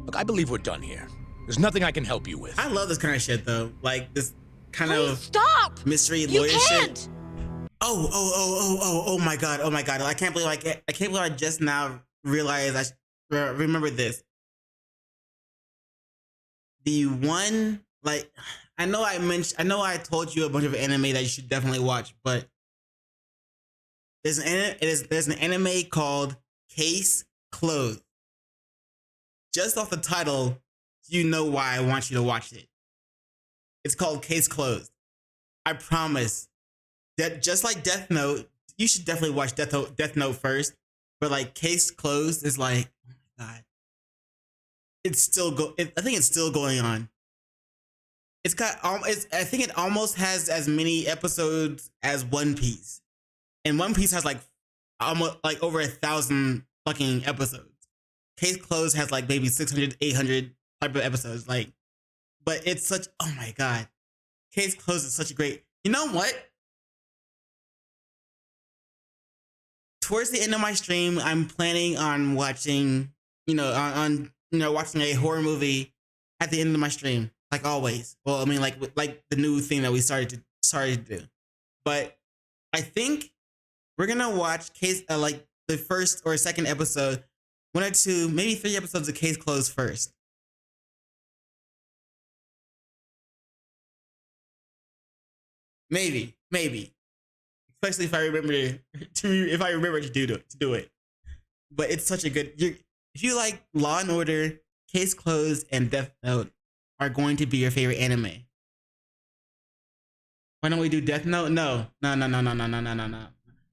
Look, I believe we're done here. There's nothing I can help you with. I love this kind of shit though. Like this kind Please of stop! mystery You lawyer can't! shit. Oh my god. Oh my god. I can't believe I can't believe I just now realized remember this. The one, like, I know I told you a bunch of anime that you should definitely watch, but there's an anime called Case Closed. Just off the title, you know why I want you to watch it. It's called Case Closed. I promise that just like Death Note, you should definitely watch Death Note first. But like Case Closed is like, oh my god, it's still I think it's still going on. It's got I think it almost has as many episodes as One Piece, and One Piece has like almost like over 1,000 fucking episodes. Case Closed has like maybe 600, 800 type of episodes. Like, but it's such, oh my god, Case Closed is such a great. You know what? Towards the end of my stream, I'm planning on watching, watching a horror movie at the end of my stream, like always. Well, I mean, like the new thing that we started to do. But I think we're gonna watch like the first or second episode, 1 or 2, maybe 3 episodes of Case Closed first. Maybe. Especially if I remember to do it. But it's such a good. If you like Law and Order, Case Closed, and Death Note are going to be your favorite anime. Why don't we do Death Note? No.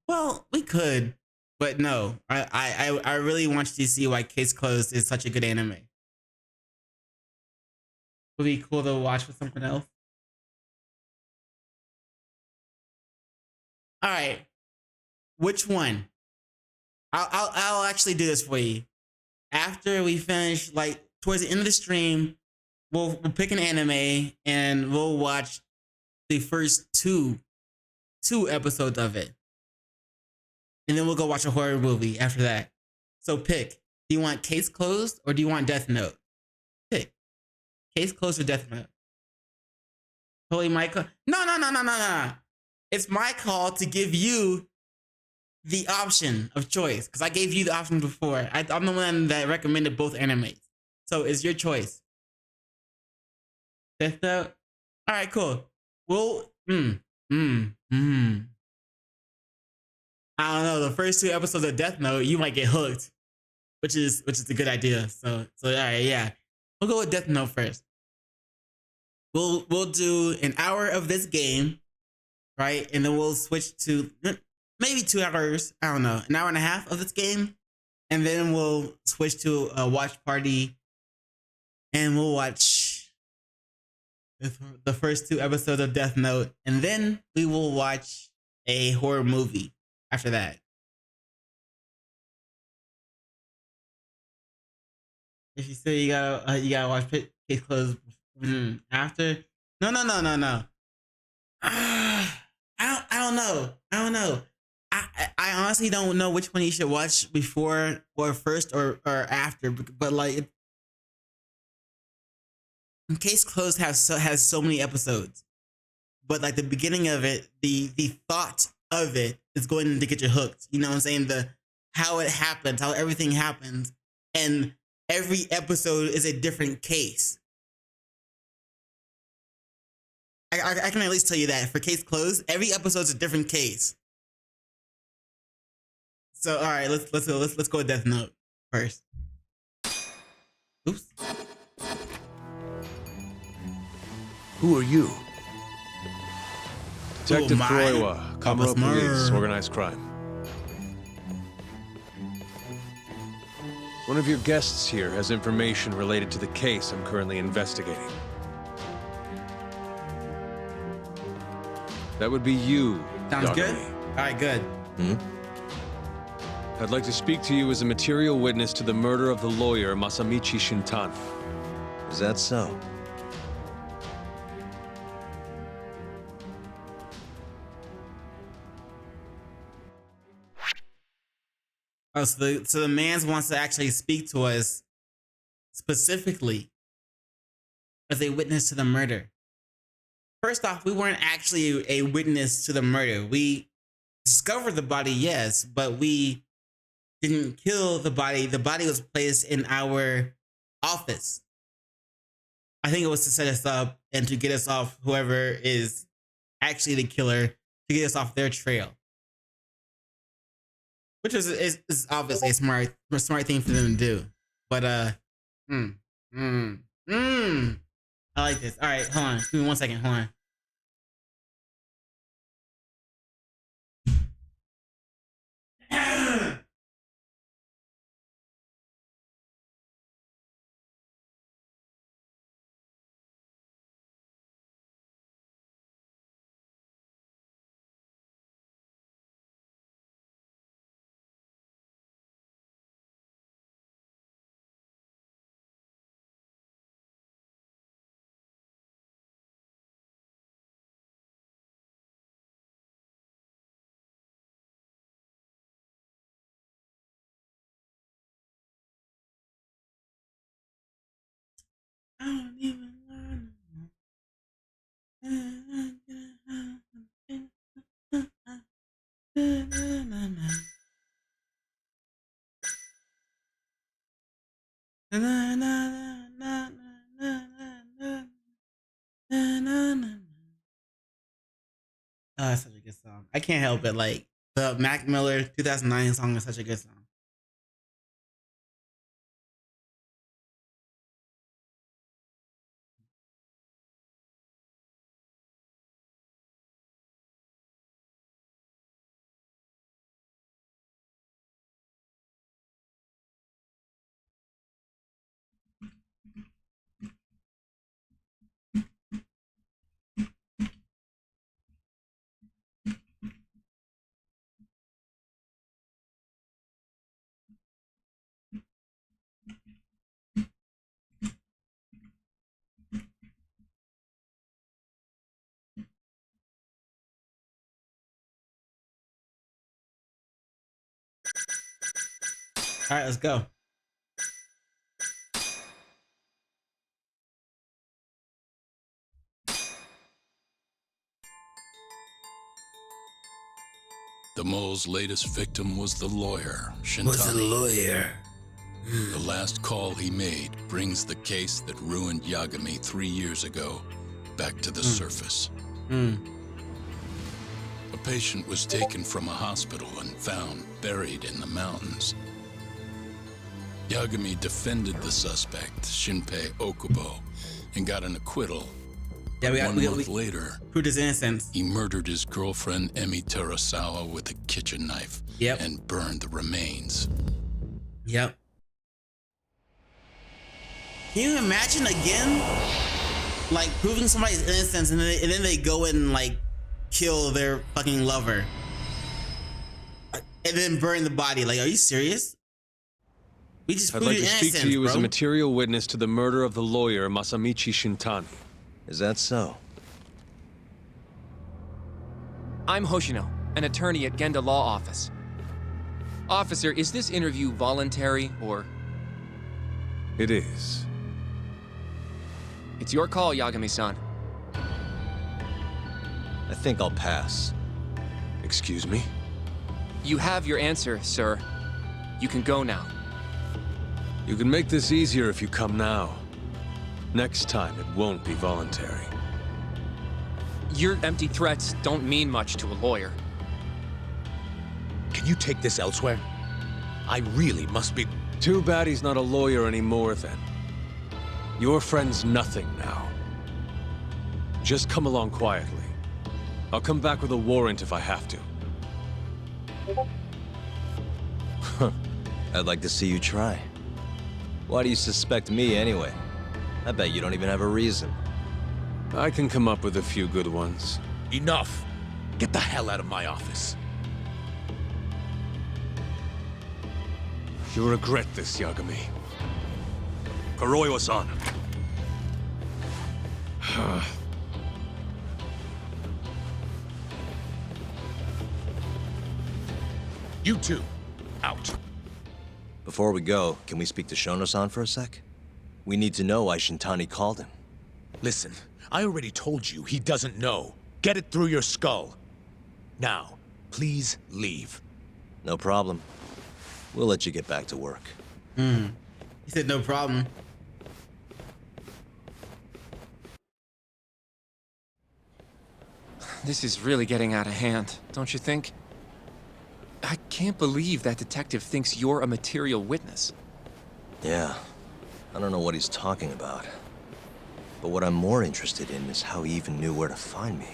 Well, we could, but no. I really want you to see why Case Closed is such a good anime. Would be cool to watch with something else. All right, which one? I'll actually do this for you. After we finish, like towards the end of the stream, we'll pick an anime and we'll watch the first two episodes of it, and then we'll go watch a horror movie after that. So pick. Do you want Case Closed or do you want Death Note? Pick. Case Closed or Death Note? Holy Michael! No. It's my call to give you the option of choice, because I gave you the option before. I'm the one that recommended both animes, so it's your choice. Death Note. All right, cool. Well, I don't know. The first 2 episodes of Death Note, you might get hooked, which is a good idea. So all right, yeah. We'll go with Death Note first. We'll do an hour of this game. Right, and then we'll switch to maybe 2 hours. I don't know, an hour and a half of this game, and then we'll switch to a watch party, and we'll watch the first 2 episodes of Death Note, and then we will watch a horror movie after that. If you say you gotta watch Case Closed after, no. I don't know. I honestly don't know which one you should watch before or first or after. But like, Case Closed has so many episodes. But like the beginning of it, the thought of it is going to get you hooked. You know what I'm saying? How it happens, how everything happens, and every episode is a different case. I can at least tell you that for Case Closed, every episode's a different case. So all right, let's go with Death Note first. Oops. Who are you? Detective my Kuroiwa, Kamuro Police, Organized Crime. One of your guests here has information related to the case I'm currently investigating. That would be you, Sounds Dr. good. Lee. All right, good. I'd like to speak to you as a material witness to the murder of the lawyer Masamichi Shintano. Is that so? Oh, so the man wants to actually speak to us specifically as a witness to the murder. First off, we weren't actually a witness to the murder. We discovered the body, yes, but we didn't kill the body. The body was placed in our office. I think it was to set us up and to get us off whoever is actually the killer, to get us off their trail. Which is obviously a smart thing for them to do. But I like this. All right, hold on. Give me 1 second. Hold on. I don't even wanna Oh, that's such a good song. I can't help it. Like the Mac Miller 2009 song is such a good song. All right, let's go. The mole's latest victim was the lawyer, Shintani. The last call he made brings the case that ruined Yagami 3 years ago back to the surface. A patient was taken from a hospital and found buried in the mountains. Yagami defended the suspect, Shinpei Okubo, and got an acquittal. Yeah, One month later, proved his innocence. He murdered his girlfriend, Emi Terasawa, with a kitchen knife and burned the remains. Yep. Can you imagine again, like proving somebody's innocence and then they go and like kill their fucking lover and then burn the body? Like, are you serious? We just I'd proved like your to speak innocence, to you bro. as a material witness to the murder of the lawyer Masamichi Shintani. Is that so? I'm Hoshino, an attorney at Genda Law Office. Officer, is this interview voluntary or... It is. It's your call, Yagami-san. I think I'll pass. Excuse me? You have your answer, sir. You can go now. You can make this easier if you come now. Next time, it won't be voluntary. Your empty threats don't mean much to a lawyer. Can you take this elsewhere? I really must be... Too bad he's not a lawyer anymore, then. Your friend's nothing now. Just come along quietly. I'll come back with a warrant if I have to. I'd like to see you try. Why do you suspect me anyway? I bet you don't even have a reason. I can come up with a few good ones. Enough! Get the hell out of my office. You'll regret this, Yagami. Kuroiwa-san. You two, out. Before we go, can we speak to Shono-san for a sec? We need to know why Shintani called him. Listen, I already told you he doesn't know. Get it through your skull. Now, please leave. No problem. We'll let you get back to work. He said no problem. This is really getting out of hand, don't you think? I can't believe that detective thinks you're a material witness. Yeah. I don't know what he's talking about. But what I'm more interested in is how he even knew where to find me.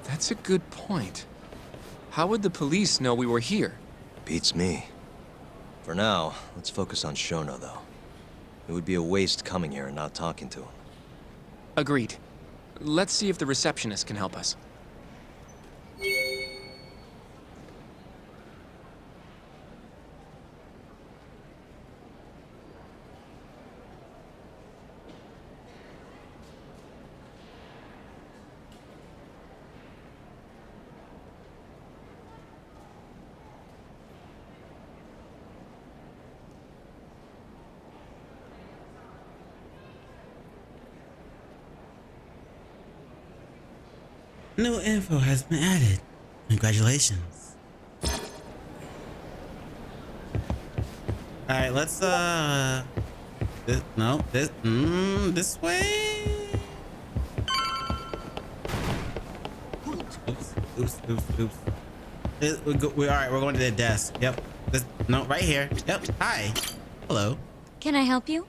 That's a good point. How would the police know we were here? Beats me. For now, let's focus on Shono, though. It would be a waste coming here and not talking to him. Agreed. Let's see if the receptionist can help us. New info has been added. Congratulations. Alright, let's this way. Oops. Alright, we're going to the desk. Yep. Right here. Yep. Hi. Hello. Can I help you?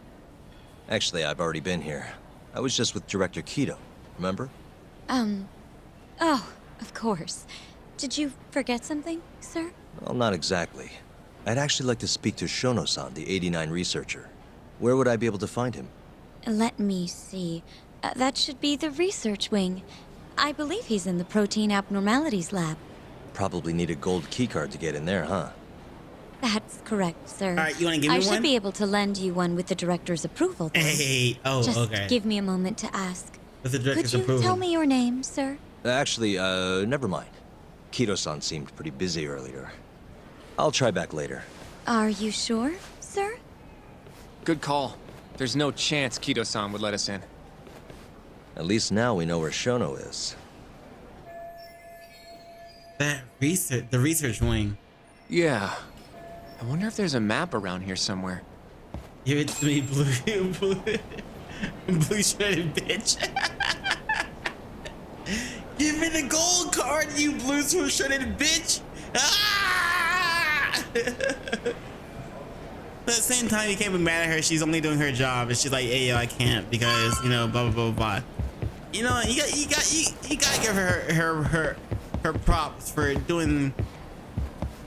Actually, I've already been here. I was just with Director Kido, remember? Oh, of course. Did you forget something, sir? Well, not exactly. I'd actually like to speak to Shono-san, the 89 researcher. Where would I be able to find him? Let me see. That should be the research wing. I believe he's in the protein abnormalities lab. Probably need a gold keycard to get in there, huh? That's correct, sir. Alright, you wanna give me I one? should be able to lend you one with the director's approval, though. Hey, Just okay. give me a moment to ask. With the director's Could you approval. tell me your name, sir? Actually, never mind. Kido-san seemed pretty busy earlier. I'll try back later. Are you sure, sir? Good call. There's no chance Kido-san would let us in. At least now we know where Shono is. The research wing. Yeah. I wonder if there's a map around here somewhere. Give it to me, blue shredded bitch. Give me the gold card, you blue shredded bitch. Ah! At the same time, you can't be mad at her. She's only doing her job, and she's like, "Hey, yo, I can't because blah blah blah blah." You know, you gotta give her props for doing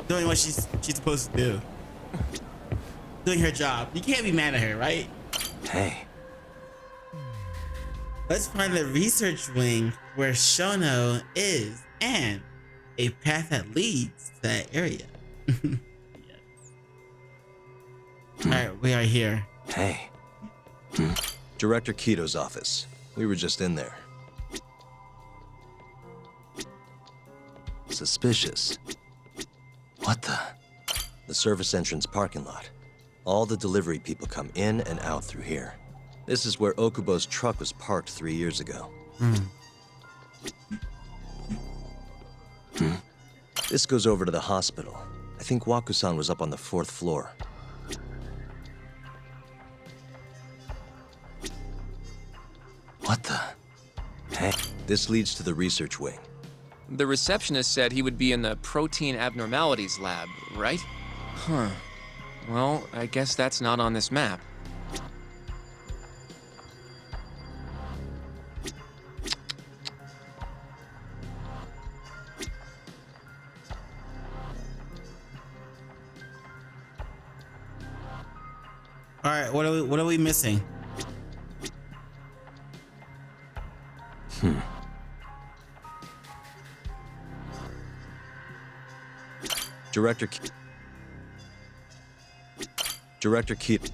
what she's supposed to do, doing her job. You can't be mad at her, right? Hey. Let's find the research wing where Shono is and a path that leads to that area. Yes. Alright, we are here. Hey. Director Kido's office. We were just in there. Suspicious. What the? The service entrance parking lot. All the delivery people come in and out through here. This is where Okubo's truck was parked 3 years ago. This goes over to the hospital. I think Waku-san was up on the 4th floor. What the? Hey, this leads to the research wing. The receptionist said he would be in the protein abnormalities lab, right? Huh. Well, I guess that's not on this map. All right, what are we missing? Director Keith.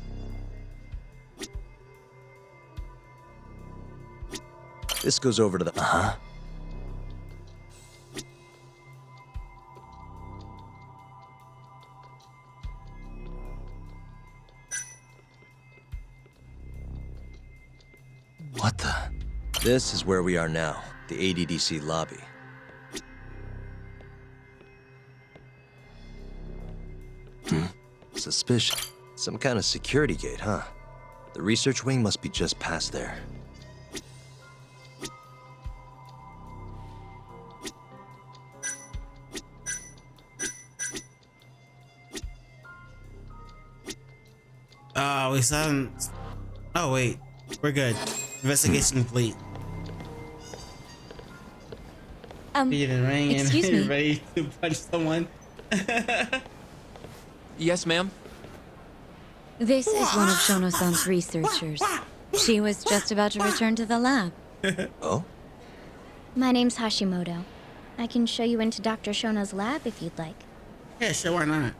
This goes over to the This is where we are now, the ADDC lobby. Suspicious. Some kind of security gate, huh? The research wing must be just past there. Oh, we saw him. Oh, wait. We're good. Investigation complete. Feet ring excuse and me. ready to punch someone. Yes, ma'am? This is one of Shono-san's researchers. She was just about to return to the lab. Oh? My name's Hashimoto. I can show you into Dr. Shono's lab if you'd like. Yeah, sure, why not?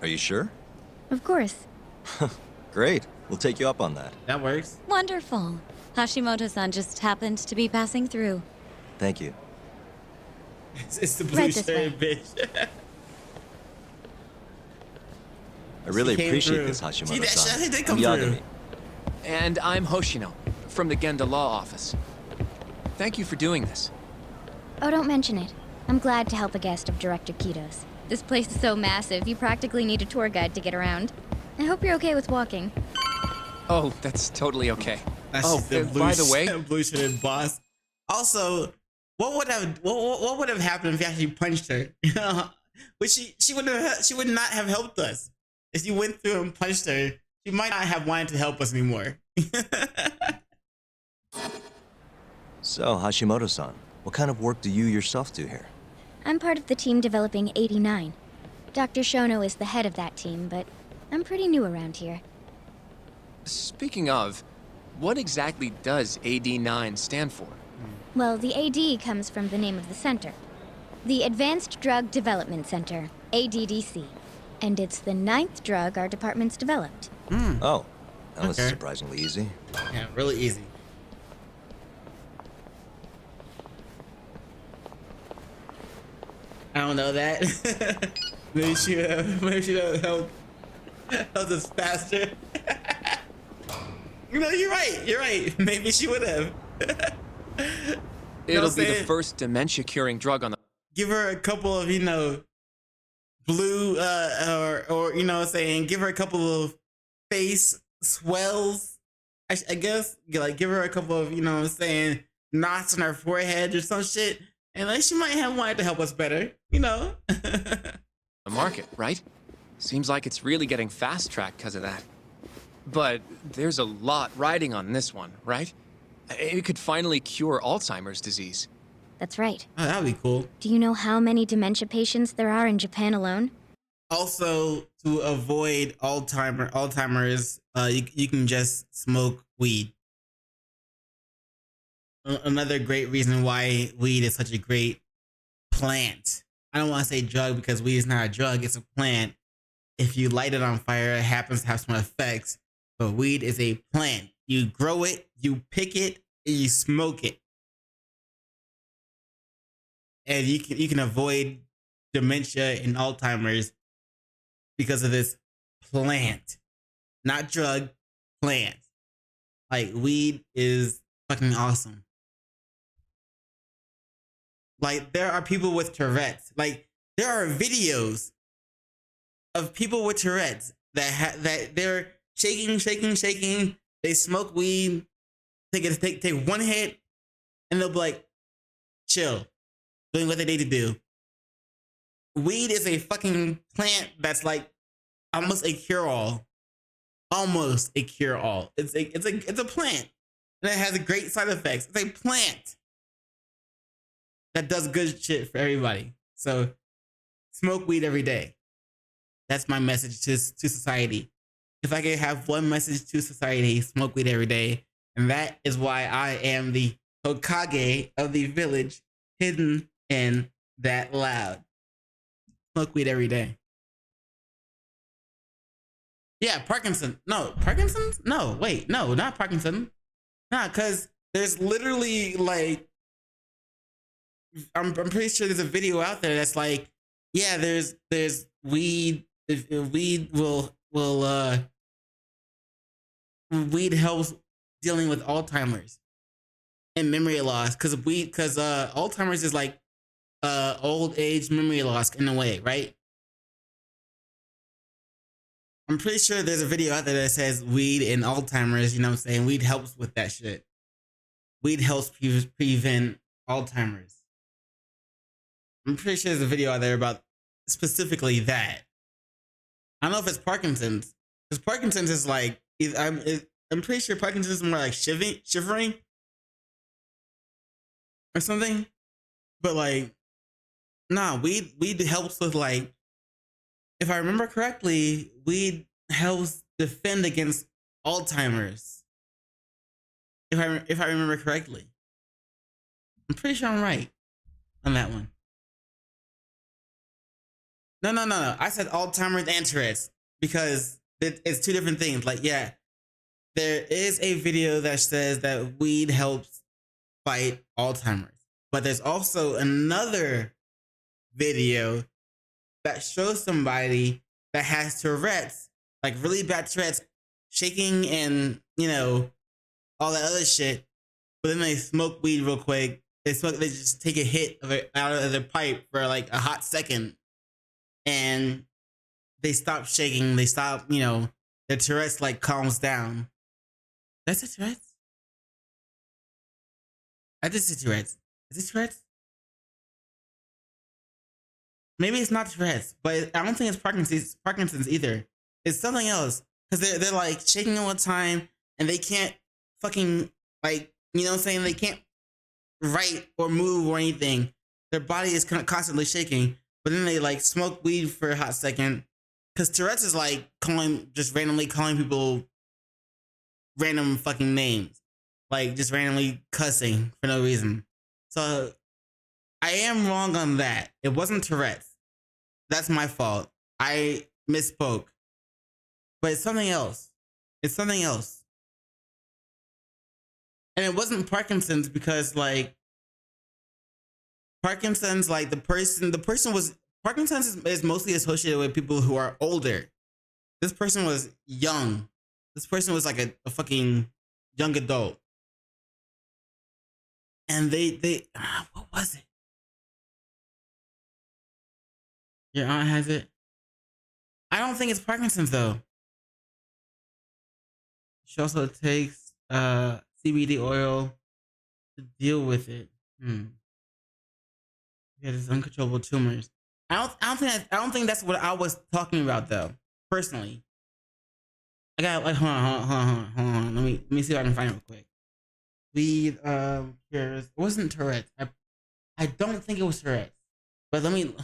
Are you sure? Of course. Great. We'll take you up on that. That works. Wonderful. Hashimoto-san just happened to be passing through. Thank you. It's the blue Right this shirt, bitch. I really She came appreciate through. this, She Hashimoto-san. did I'm come Yagami. through. And I'm Hoshino, from the Genda Law Office. Thank you for doing this. Oh, don't mention it. I'm glad to help a guest of Director Kito's. This place is so massive, you practically need a tour guide to get around. I hope you're okay with walking. Oh, that's totally okay. That's Oh, the blue by the way, blue shirted boss. Also, what would have happened if you actually punched her? Which she would not have helped us. If you went through and punched her, she might not have wanted to help us anymore. So, Hashimoto-san, what kind of work do you yourself do here? I'm part of the team developing 89. Dr. Shono is the head of that team, but I'm pretty new around here. speaking of, what exactly does AD9 stand for? Well, the AD comes from the name of the center. The Advanced Drug Development Center, ADDC. And it's the 9th drug our department's developed. Oh, that was Okay. surprisingly easy. Yeah, really easy. I don't know that. maybe she help us faster. You know, you're right. Maybe she would have. It'll be the first dementia-curing drug on the... Give her a couple of, blue, or you know what I'm saying, give her a couple of face swells. I guess, like, give her a couple of, you know what I'm saying, knots on her forehead or some shit. And like, she might have wanted to help us better, the market, right? Seems like it's really getting fast-tracked because of that. But there's a lot riding on this one, right? It could finally cure Alzheimer's disease. That's right. Oh, that'd be cool. Do you know how many dementia patients there are in Japan alone? Also, to avoid Alzheimer's, you can just smoke weed. Another great reason why weed is such a great plant. I don't want to say drug because weed is not a drug, it's a plant. If you light it on fire, it happens to have some effects. But weed is a plant. You grow it, you pick it, and you smoke it. And you can avoid dementia and Alzheimer's because of this plant. Not drug, plant. Like, weed is fucking awesome. Like, there are people with Tourette's. Like, there are videos of people with Tourette's that they're shaking. They smoke weed, take one hit, and they'll be like, chill, doing what they need to do. Weed is a fucking plant that's like almost a cure-all. Almost a cure-all. It's a plant, and it has great side effects. It's a plant that does good shit for everybody. So smoke weed every day. That's my message to society. If I could have one message to society, smoke weed every day. And that is why I am the Hokage of the village, hidden in that loud. Smoke weed every day. Yeah, Parkinson. No, Parkinson's? No, wait, no, not Parkinson. Nah, because there's literally like, I'm pretty sure there's a video out there that's like, yeah, there's weed. If weed will weed helps dealing with Alzheimer's and memory loss, because Alzheimer's is like old age memory loss in a way, right? I'm pretty sure there's a video out there that says weed and Alzheimer's, you know what I'm saying? Weed helps with that shit. Weed helps prevent Alzheimer's. I'm pretty sure there's a video out there about specifically that. I don't know if it's Parkinson's, because Parkinson's is like, I'm pretty sure Parkinson's is more like shivering or something. But like, nah, weed helps with like, if I remember correctly, weed helps defend against Alzheimer's. If I remember correctly, I'm pretty sure I'm right on that one. No. I said Alzheimer's and Tourette's because it's two different things. Like, yeah, there is a video that says that weed helps fight Alzheimer's, but there's also another video that shows somebody that has Tourette's, like really bad Tourette's, shaking and, you know, all that other shit. But then they smoke weed real quick. They just take a hit of it out of their pipe for like a hot second, and they stop shaking. They stop, you know, their Tourette's like calms down. That's a Tourette's? I just said Tourette's. Is it Tourette's? Maybe it's not Tourette's, but I don't think it's Parkinson's either. It's something else. Because they're like shaking all the time and they can't fucking, like, you know what I'm saying? They can't write or move or anything. Their body is constantly shaking. But then they like smoke weed for a hot second. Because Tourette's is like just randomly calling people random fucking names. Like just randomly cussing for no reason. So I am wrong on that. It wasn't Tourette's. That's my fault. I misspoke. But it's something else. It's something else. And it wasn't Parkinson's because like Parkinson's, like Parkinson's is mostly associated with people who are older. This person was young. This person was like a fucking young adult. And what was it? Your aunt has it? I don't think it's Parkinson's though. She also takes CBD oil to deal with it. Yeah, there's uncontrollable tumors. I don't think that's what I was talking about though. Personally, I got like hold on. Let me see if I can find it real quick. Weed cures. It wasn't Tourette's. I don't think it was Tourette's. But let me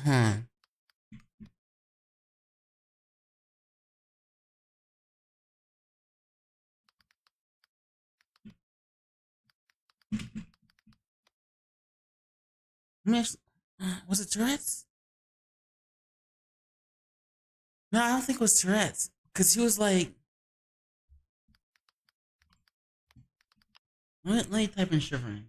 was it Tourette's? No, I don't think it was Tourette's. Because he was like... Let me type in shivering.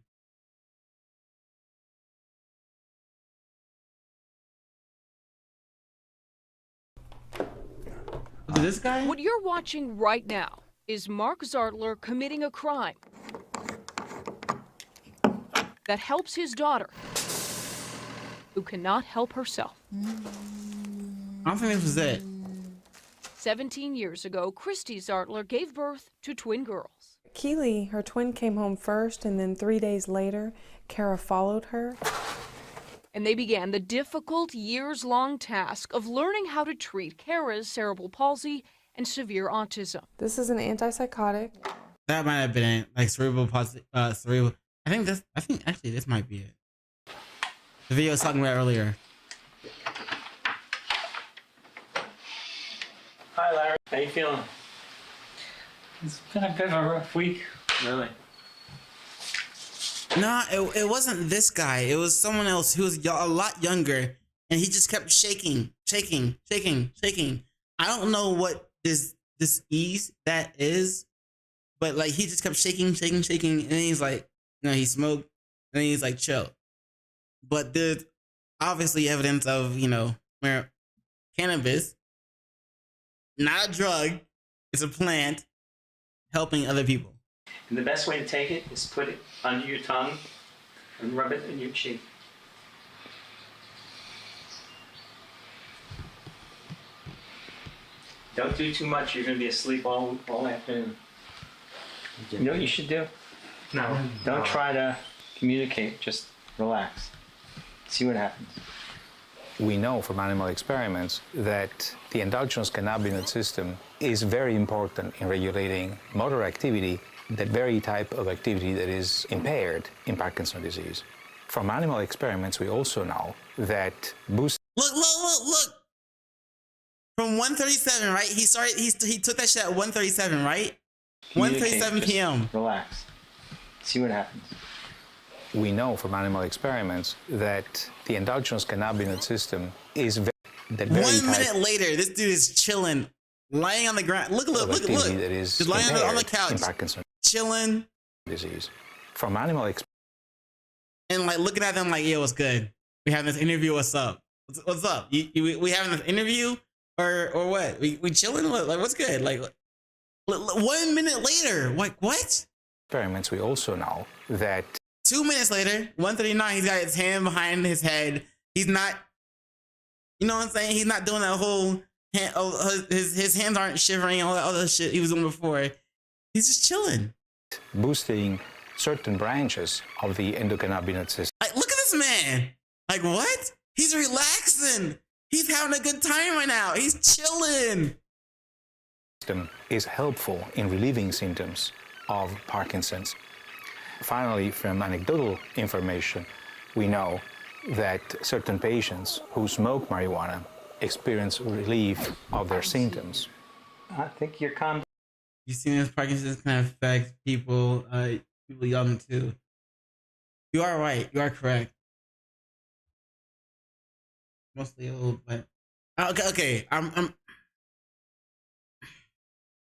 This guy? What you're watching right now is Mark Zartler committing a crime that helps his daughter, who cannot help herself. I don't think this was it. 17 years ago, Christy Zartler gave birth to twin girls. Keely, her twin, came home first, and then 3 days later, Kara followed her. And they began the difficult, years-long task of learning how to treat Kara's cerebral palsy and severe autism. This is an antipsychotic. That might have been like cerebral palsy. Cerebral. I think actually this might be it. The video I was talking about earlier. Hi, Larry. How you feeling? It's been a bit of a rough week, really. Nah, it wasn't this guy. It was someone else who was a lot younger, and he just kept shaking. I don't know what this ease that is, but like he just kept shaking, and then he's like, he smoked, and then he's like, chill. But there's obviously evidence of, where cannabis, not a drug, it's a plant, helping other people. And the best way to take it is put it under your tongue and rub it in your cheek. Don't do too much. You're going to be asleep all afternoon. You know what you should do? No. Don't try to communicate. Just relax. See what happens. We know from animal experiments that the endogenous cannabinoid system is very important in regulating motor activity, that very type of activity that is impaired in Parkinson's disease. From animal experiments, we also know that boost. Look. From 1:37, right? He took that shit at 1:37, right? 1:37 p.m. Relax. See what happens. We know from animal experiments that the endogenous cannabinoid system is very 1 minute later, this dude is chilling, lying on the ground. Look. That is He's lying on the couch, in Parkinson's chilling. Disease. From animal and like looking at them like, yo, what's good? We having this interview. What's up? What's up? We having this interview or what? We chilling? Like what's good? Like 1 minute later, like what? Experiments. We also know that 2 minutes later, 1:39, he's got his hand behind his head. He's not, you know what I'm saying? He's not doing that whole hand, his hands aren't shivering, all that other shit he was doing before. He's just chilling. Boosting certain branches of the endocannabinoid system. Like, look at this man. Like, what? He's relaxing. He's having a good time right now. He's chilling. Is helpful in relieving symptoms of Parkinson's. Finally, from anecdotal information, we know that certain patients who smoke marijuana experience relief of their symptoms. I think you're calm. You see, this Parkinson's can affect people, people young too. You are right. You are correct. Mostly old, but okay. I'm.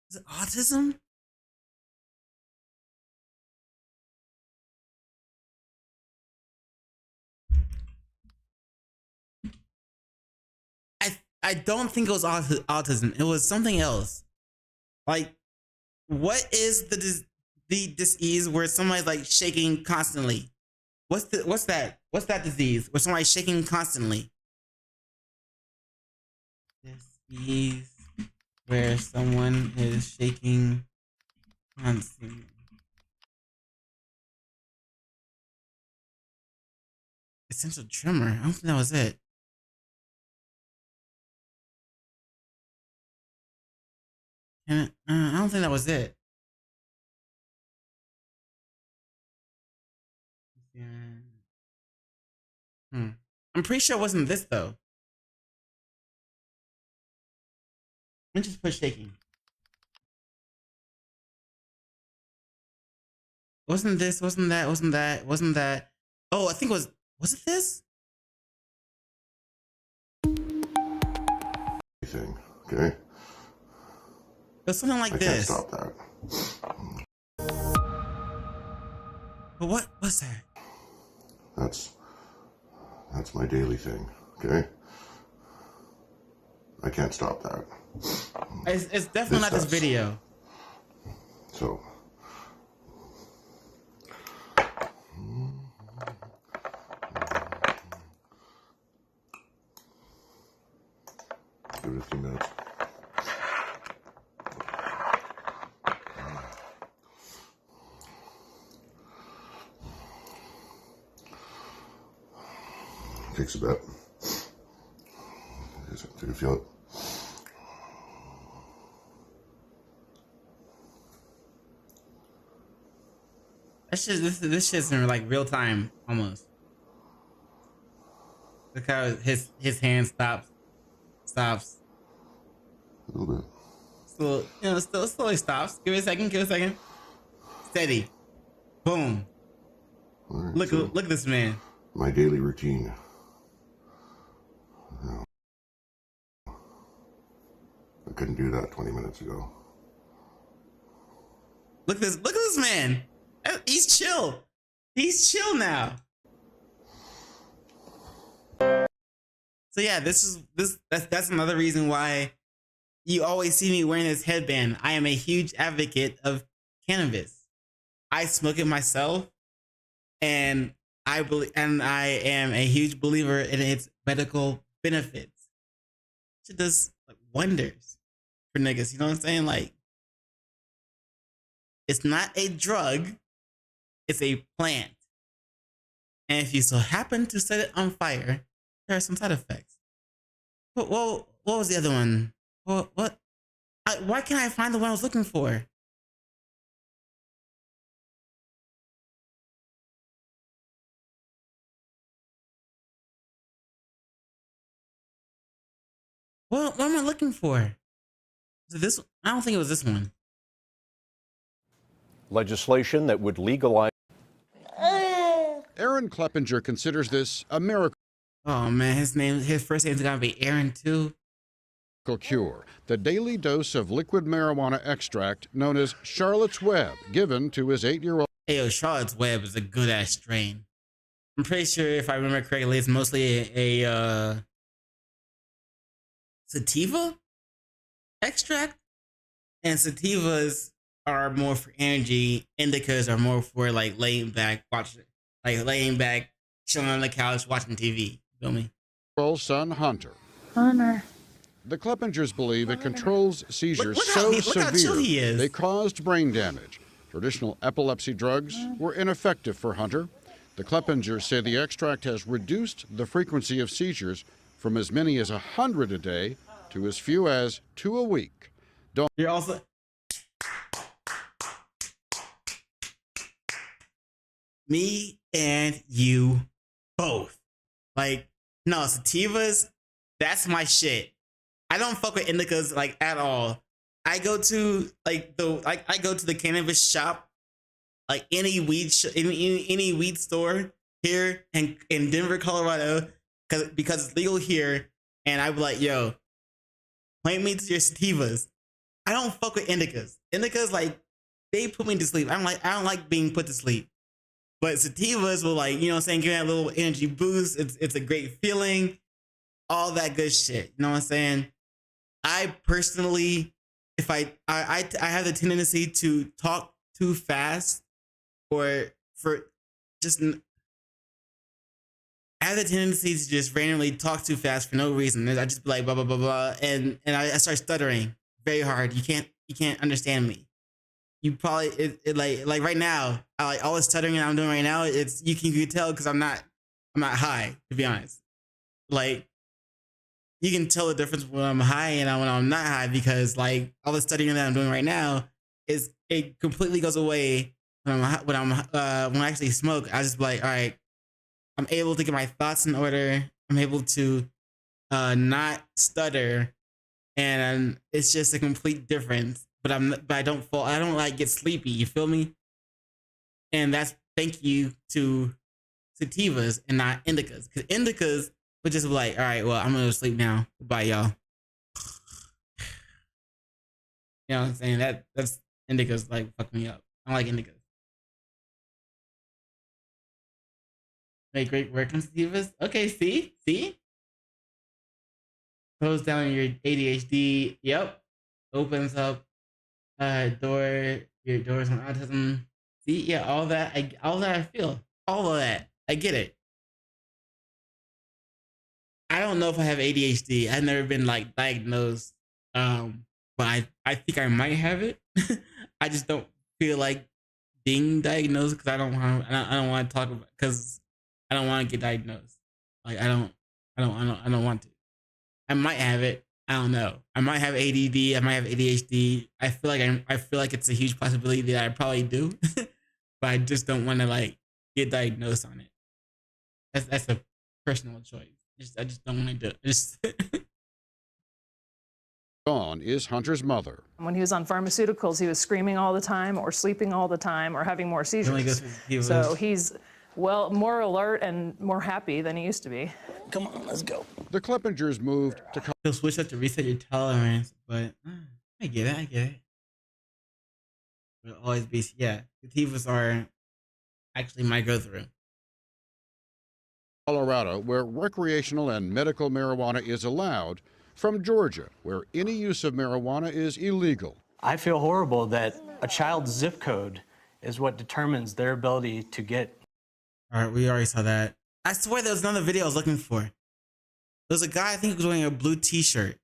Is it autism? I don't think it was autism. It was something else. Like, what is the disease where somebody's like shaking constantly? What's that? What's that disease where somebody's shaking constantly? Disease where someone is shaking constantly. Essential tremor. I don't think that was it. I don't think that was it. I'm pretty sure it wasn't this though. Let me just put shaking. Wasn't this? Wasn't that? Wasn't that? Wasn't that? Oh, I think it was. Was it this? Thing, okay. It was something like this. I can't stop that. But what was that? That's my daily thing, okay? I can't stop that. It's definitely not this video. So. Give it a few minutes. Takes a bit. Do you feel it? This shit's in like real time almost. Look how his hand stops. A little bit. Still, you know, still slowly stops. Give it a second. Steady. Boom. Right, look at this man. My daily routine. I couldn't do that 20 minutes ago. Look at this man. He's chill. He's chill now. So yeah, that's another reason why you always see me wearing this headband. I am a huge advocate of cannabis. I smoke it myself, and I am a huge believer in its medical benefits. It does like wonders for niggas. You know what I'm saying? Like, it's not a drug, it's a plant. And if you so happen to set it on fire, there are some side effects. What was the other one? What? Why can't I find the one I was looking for? What am I looking for? Is it this? I don't think it was this one. Legislation that would legalize. Aaron Kleppinger considers this a miracle. Oh man, his first name's gonna be Aaron too. Cure, the daily dose of liquid marijuana extract known as Charlotte's Web, given to his 8-year-old. Hey, yo, Charlotte's Web is a good ass strain. I'm pretty sure, if I remember correctly, it's mostly a sativa extract, and sativas are more for energy. Indicas are more for like laying back, chilling on the couch, watching TV. Feel me? Son Hunter. The Kleppingers believe it controls seizures Look so how chill he severe is. they caused brain damage. Traditional epilepsy drugs were ineffective for Hunter. The Kleppingers say the extract has reduced the frequency of seizures from as many as 100 a day to as few as 2 a week. You're also. Me and you both. Like, no, sativas, that's my shit. I don't fuck with indicas like at all. I go to the cannabis shop, like any weed any weed store here in Denver, Colorado, because it's legal here, and I be like, yo, point me to your sativas. I don't fuck with indicas. Indicas, like, they put me to sleep. I don't like being put to sleep. But sativas will, like, you know what I'm saying, give that little energy boost. It's a great feeling. All that good shit. You know what I'm saying? I personally, if I have the tendency to talk too fast, I have the tendency to just randomly talk too fast for no reason. I just be like blah blah blah blah, and I start stuttering very hard. You can't understand me. You probably like right now, all the stuttering I'm doing right now. It's you can tell because I'm not high, to be honest. Like, you can tell the difference when I'm high and when I'm not high, because like all the studying that I'm doing right now it completely goes away when I actually smoke. I just be like, all right, I'm able to get my thoughts in order. I'm able to not stutter, and it's just a complete difference. But I don't fall. I don't like get sleepy. You feel me? And that's thank you to sativas and not indicas, because indicas would just be like, all right, well, I'm gonna sleep now. Bye, y'all. You know what I'm saying? That's indicas like fuck me up. I don't like indicas. Make great work on sativas. Okay, see? Close down your ADHD. Yep. Opens up your doors on autism. See, yeah, all that I feel. All of that. I get it. I don't know if I have ADHD. I've never been like diagnosed. But I think I might have it. I just don't feel like being diagnosed because I don't want to talk about, because I don't want to get diagnosed. Like I don't want to. I might have it. I don't know. I might have ADD. I might have ADHD. I feel like it's a huge possibility that I probably do, but I just don't want to like get diagnosed on it. That's a personal choice. I just don't want to do it. Just Dawn is Hunter's mother. When he was on pharmaceuticals, he was screaming all the time or sleeping all the time or having more seizures. So he's, well, more alert and more happy than he used to be. Come on, let's go. The Kleppingers moved to... He'll switch up to reset your tolerance, but I get it. It'll always be, yeah, sativas are actually my go-through. Colorado, where recreational and medical marijuana is allowed, from Georgia, where any use of marijuana is illegal. I feel horrible that a child's zip code is what determines their ability to get. All right, we already saw that. I swear there was another video I was looking for. There was a guy, I think he was wearing a blue t-shirt.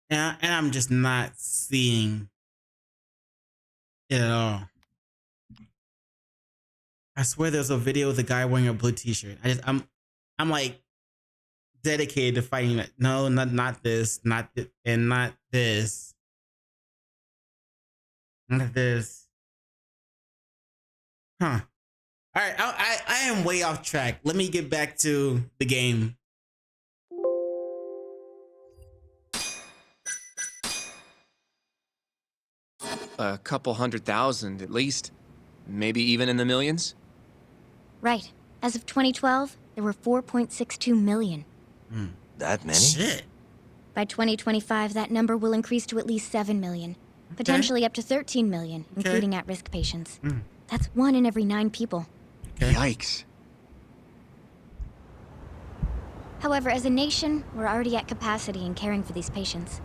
And I'm just not seeing it at all. I swear there's a video with a guy wearing a blue t-shirt. I'm like dedicated to fighting that. No, not this, not this, and not this. Not this. Huh. All right, I am way off track. Let me get back to the game. A couple 100,000 at least. Maybe even in the millions? Right. As of 2012, there were 4.62 million. That many? Shit. By 2025, that number will increase to at least 7 million. Potentially up to 13 million, including at-risk patients. That's 1 in every 9 people. Yikes. However, as a nation, we're already at capacity in caring for these patients.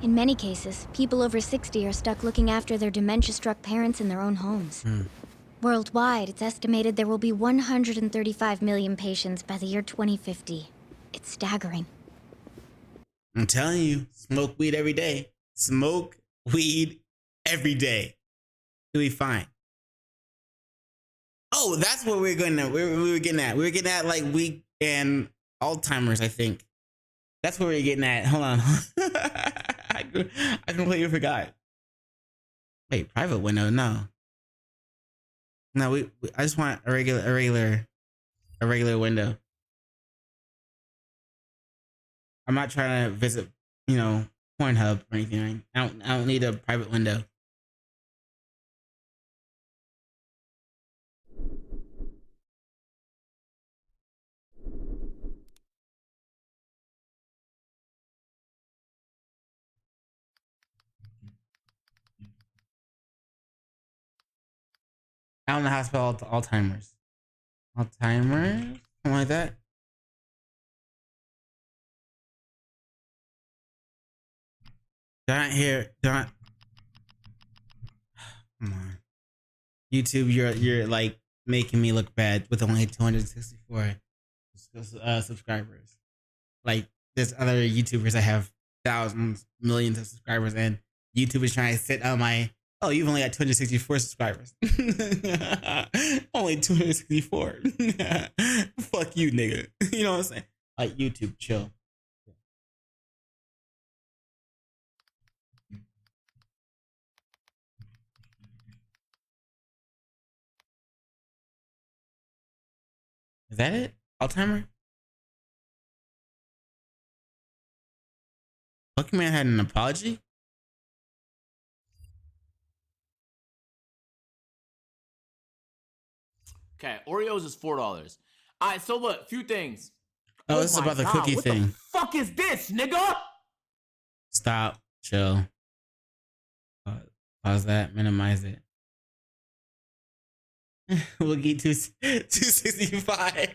In many cases, people over 60 are stuck looking after their dementia-struck parents in their own homes. Worldwide, it's estimated there will be 135 million patients by the year 2050. It's staggering. I'm telling you, smoke weed every day. Smoke weed every day. You'll be fine. Oh, that's what we were getting at. We were getting at like weed and Alzheimer's, I think. That's what we were getting at. Hold on. I completely forgot. Wait, private window? No. No, I just want a regular window. I'm not trying to visit, Pornhub or anything. I don't need a private window. Out in the hospital, Alzheimer's. Alzheimer's? Something like that? Come on. YouTube, you're like making me look bad with only 264 subscribers. Like there's other YouTubers that have thousands, millions of subscribers, and YouTube is trying to sit on my, oh, you've only got 264 subscribers. Only 264. Fuck you, nigga. You know what I'm saying? Like YouTube, chill. Is that it? Alzheimer? Pokemon had an apology? Okay, Oreos is $4. All right, so look, few things. Oh, this is about the cookie what thing. The fuck is this, nigga? Stop. Chill. Pause that. Minimize it. We'll get to 265.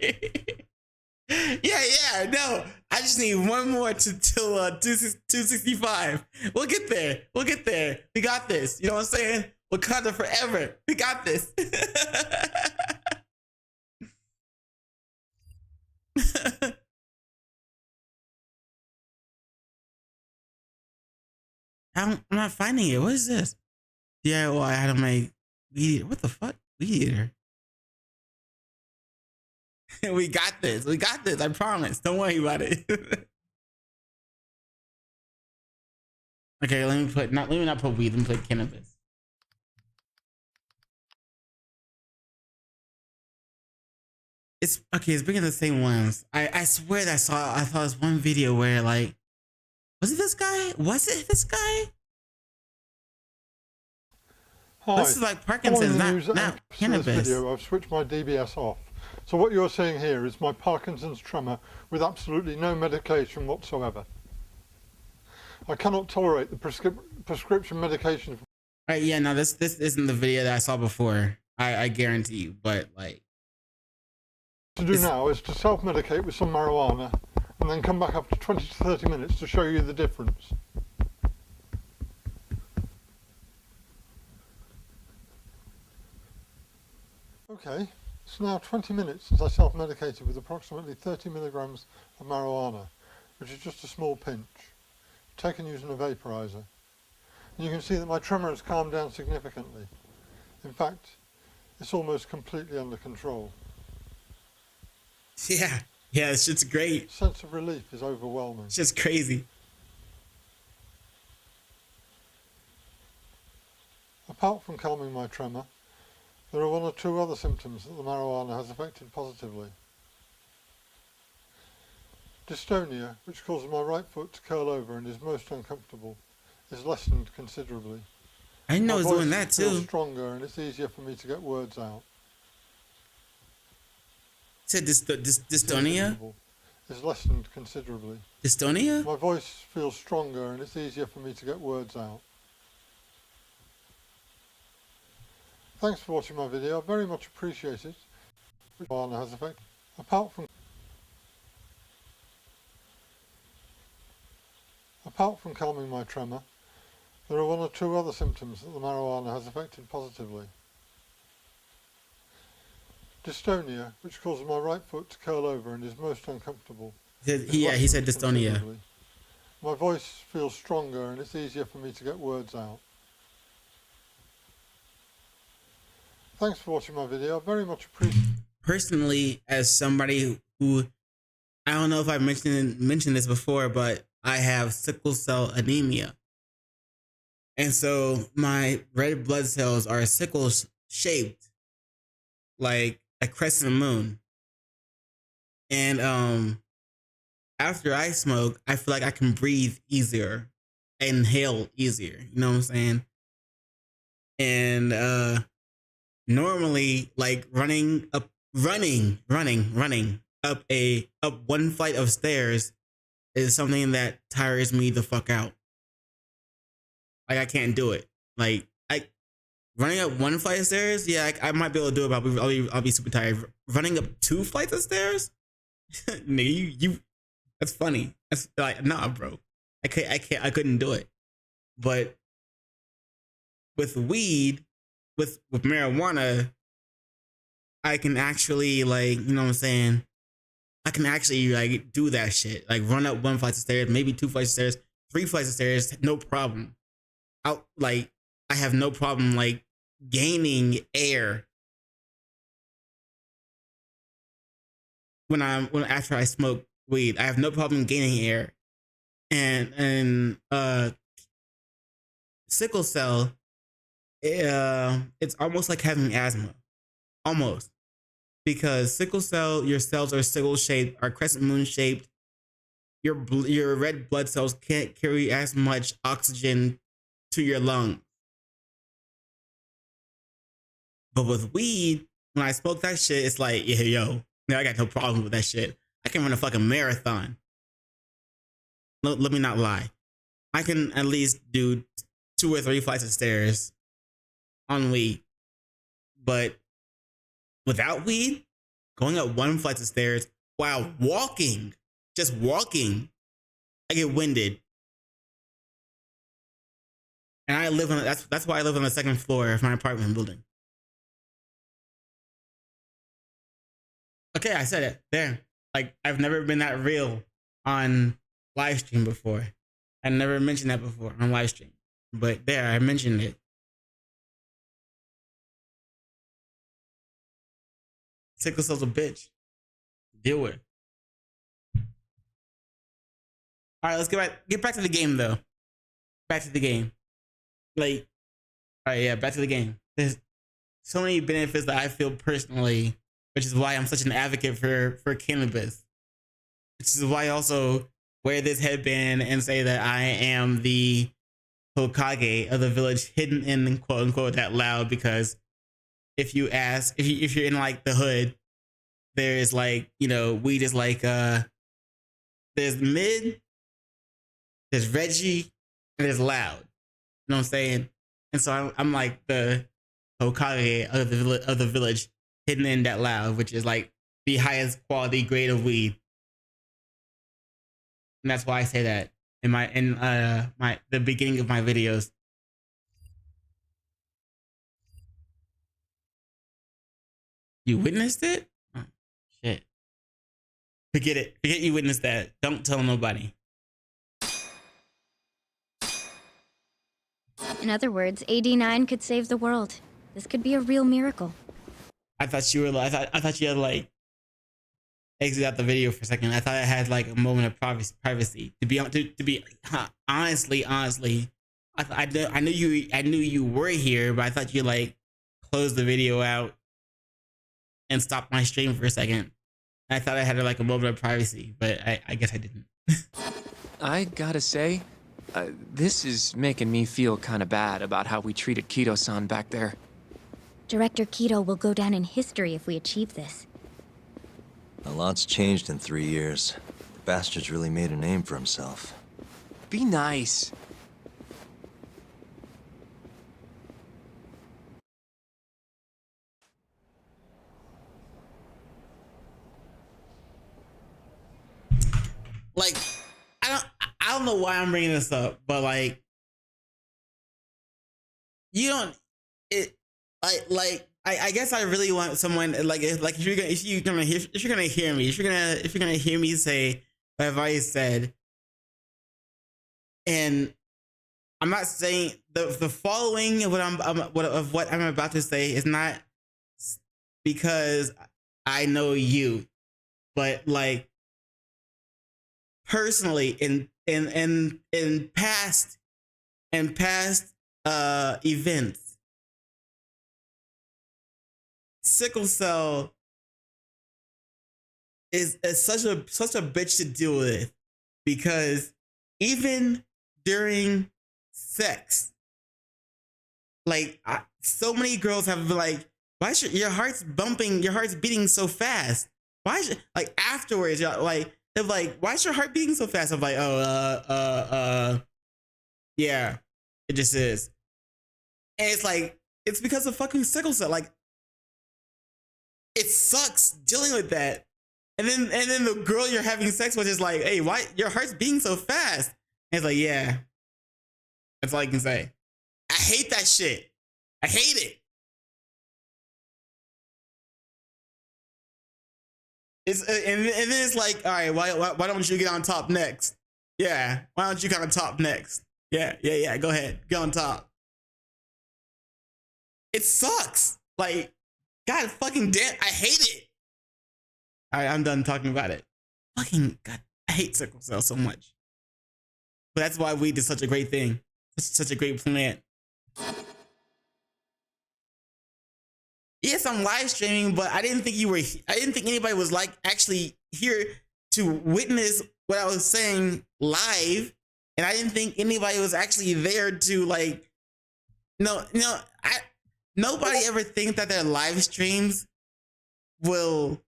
Yeah. No, I just need one more till 265. We'll get there. We got this. You know what I'm saying? Wakanda forever. We got this. I'm not finding it. What is this? DIY how to make weed eater. What the fuck? Weed eater. We got this. I promise. Don't worry about it. Okay, let me not put weed. Let me put cannabis. It's okay. It's bringing the same ones. I swear that I saw this one video where like, was it this guy? Hi. This is like Parkinson's, not cannabis. This video, I've switched my DBS off. So what you're seeing here is my Parkinson's tremor with absolutely no medication whatsoever. I cannot tolerate the prescription medication. All right, yeah, no, this isn't the video that I saw before. I guarantee you, but like, to do now is to self-medicate with some marijuana and then come back after 20 to 30 minutes to show you the difference. Okay, it's now 20 minutes since I self-medicated with approximately 30 milligrams of marijuana, which is just a small pinch, taken using a vaporizer. And you can see that my tremor has calmed down significantly. In fact, it's almost completely under control. Yeah, it's just great. Sense of relief is overwhelming. It's just crazy. Apart from calming my tremor, there are one or two other symptoms that the marijuana has affected positively. Dystonia, which causes my right foot to curl over and is most uncomfortable, is lessened considerably. I didn't know it was doing that too. too. Stronger and it's easier for me to get words out. Said dystonia? Is lessened considerably. Dystonia? My voice feels stronger and it's easier for me to get words out. Thanks for watching my video, I very much appreciate it. Marijuana has effect. Apart from calming my tremor, there are one or two other symptoms that the marijuana has affected positively. Dystonia, which causes my right foot to curl over and is most uncomfortable. He said dystonia. My voice feels stronger and it's easier for me to get words out. Thanks for watching my video, I very much appreciate it. Personally, as somebody who, I don't know if I've mentioned this before, but I have sickle cell anemia. And so my red blood cells are sickle shaped like a crescent moon. And after I smoke, I feel like I can breathe easier, inhale easier, you know what I'm saying? And normally, like running up one flight of stairs is something that tires me the fuck out. Like, I can't do it. Like, running up one flight of stairs, yeah, I might be able to do it, but I'll be super tired. Running up 2 flights of stairs, nigga, you that's funny. That's like, nah, bro, I couldn't do it. But with weed, with marijuana, I can actually, like, you know what I'm saying? I can actually, like, do that shit. Like, run up 1 flight of stairs, maybe 2 flights of stairs, 3 flights of stairs, no problem. I have no problem, like, gaining air after I smoke weed. I have no problem gaining air. And sickle cell, it's almost like having asthma, almost, because sickle cell, your cells are sickle shaped, are crescent moon shaped. Your red blood cells can't carry as much oxygen to your lungs. But with weed, when I smoke that shit, it's like, yeah, I got no problem with that shit. I can run a fucking marathon. Let me not lie. I can at least do 2 or 3 flights of stairs on weed. But without weed, going up 1 flight of stairs while walking, just walking, I get winded. And I live on, that's why I live on the 2nd floor of my apartment building. Okay, I said it there. Like, I've never been that real on live stream before. I never mentioned that before on live stream, but there, I mentioned it. Sickle cell's a bitch. Deal with it. All right, let's get back to the game though. Back to the game. Like, all right, yeah, back to the game. There's so many benefits that I feel personally, which is why I'm such an advocate for cannabis. Which is why I also wear this headband and say that I am the Hokage of the village, hidden in quote unquote that loud, because if you ask, if you're in like the hood, there's like, you know, weed is like there's mid, there's Reggie, and there's loud. You know what I'm saying? And so I'm like the Hokage of the village, hidden in that loud, which is like the highest quality grade of weed. And that's why I say that in the beginning of my videos. You witnessed it? Oh, shit. Forget it. Forget you witnessed that. Don't tell nobody. In other words, AD9 could save the world. This could be a real miracle. I thought you were. I thought you had like exit out the video for a second. I thought I had like a moment of privacy. To be honestly, I knew you were here, but I thought you like closed the video out and stopped my stream for a second. I thought I had like a moment of privacy, but I guess I didn't. I gotta say, this is making me feel kind of bad about how we treated Kido-san back there. Director Kido will go down in history if we achieve this. A lot's changed in 3 years. The bastard's really made a name for himself. Be nice. Like, I don't know why I'm bringing this up, but like, you don't. I guess I really want someone if you're gonna hear me say what I've alreys said, and I'm not saying the following of what I'm about to say is not because I know you, but like personally in past events. Sickle cell is such a bitch to deal with, because even during sex, like so many girls have been like, why should your heart's beating so fast? Why should, like afterwards, like they're like, why is your heart beating so fast? I'm like, yeah, it just is. And it's like, it's because of fucking sickle cell. Like, it sucks dealing with that. And then the girl you're having sex with is like, hey, why your heart's beating so fast? And it's like, yeah. That's all I can say. I hate that shit. I hate it. And then it's like, all right, why don't you get on top next? Yeah, why don't you get on top next? Yeah, go ahead, get on top. It sucks. Like, God fucking damn, I hate it. All right, I'm done talking about it. Fucking God, I hate sickle cell so much. But that's why weed is such a great thing. It's such a great plant. Yes, I'm live streaming, but I didn't think anybody was like actually here to witness what I was saying live, and I didn't think anybody was actually there to like. Nobody ever thinks that their live streams will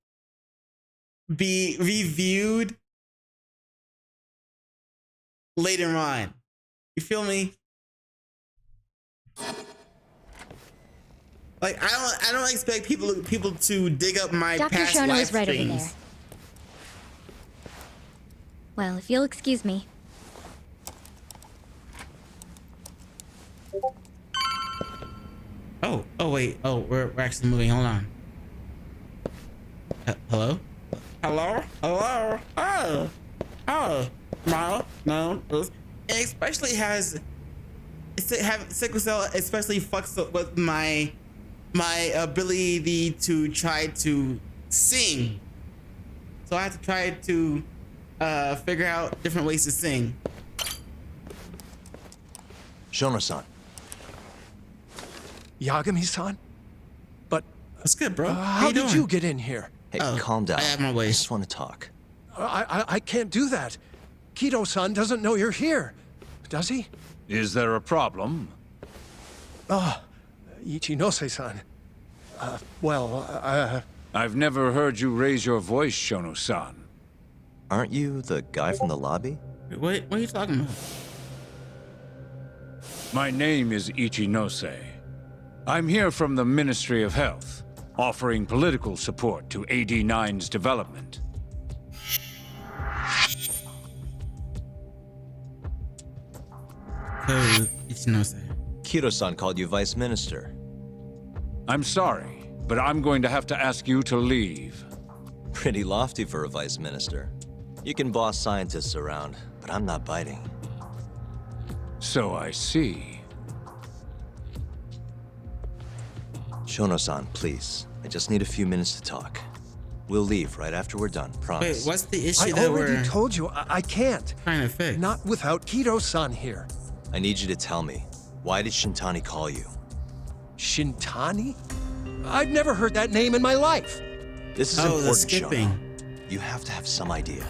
be reviewed later on. You feel me? Like, I don't expect people to dig up my Dr. past Shono live is right over streams. there. Well, if you'll excuse me. Oh wait. Oh, we're actually moving. Hold on. Hello? Hello? No. It especially sickle cell especially fucks up with my ability to try to sing. So I have to try to figure out different ways to sing. Shono-san. Yagami-san? But... That's good, bro. How did you get in here? Hey, calm down. I have my ways. I just want to talk. I can't do that. Kido-san doesn't know you're here. Does he? Is there a problem? Oh, Ichinose-san. I've never heard you raise your voice, Shono-san. Aren't you the guy from the lobby? What are you talking about? My name is Ichinose. I'm here from the Ministry of Health. offering political support to AD9's development. Kiro-san called you vice minister. I'm sorry, but I'm going to have to ask you to leave. Pretty lofty for a vice minister. You can boss scientists around, but I'm not biting. So I see. Shono-san, please. I just need a few minutes to talk. We'll leave right after we're done, promise. Wait, what's the issue I already told you I can't. Trying to fix? Not without Kiro-san here. I need you to tell me, why did Shintani call you? Shintani? I've never heard that name in my life. This is important, Shono. You have to have some idea.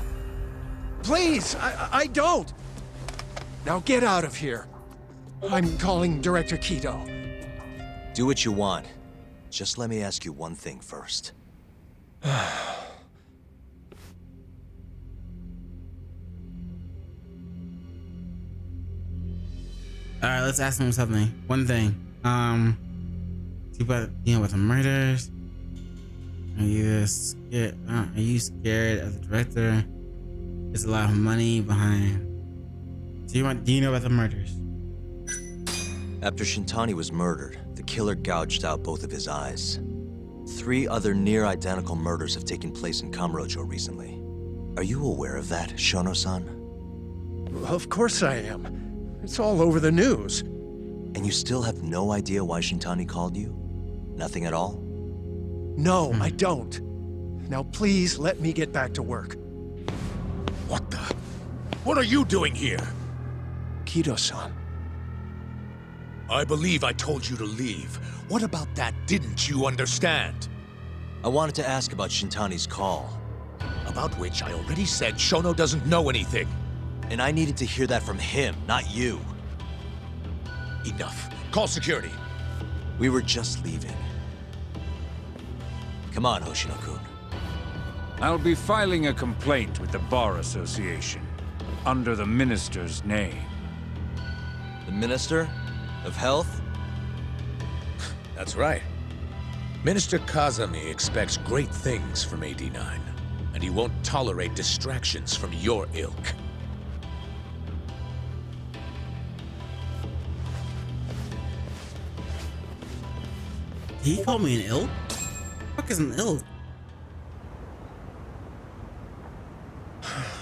Please, I don't. Now get out of here. I'm calling Director Kido. Do what you want. Just let me ask you one thing first. All right, let's ask him something. One thing. About with the murders. Are you scared of the director? There's a lot of money behind. Do you know about the murders? After Shintani was murdered, the killer gouged out both of his eyes. 3 other near-identical murders have taken place in Kamurocho recently. Are you aware of that, Shono-san? Of course I am. It's all over the news. And you still have no idea why Shintani called you? Nothing at all? No, I don't. Now please let me get back to work. What the? What are you doing here? Kido-san. I believe I told you to leave. What about that didn't you understand? I wanted to ask about Shintani's call. About which I already said Shono doesn't know anything. And I needed to hear that from him, not you. Enough. Call security. We were just leaving. Come on, Hoshino-kun. I'll be filing a complaint with the Bar Association, under the Minister's name. The Minister of Health? That's right. Minister Kazami expects great things from AD9, and he won't tolerate distractions from your ilk. He called me an ilk? What the fuck is an ilk?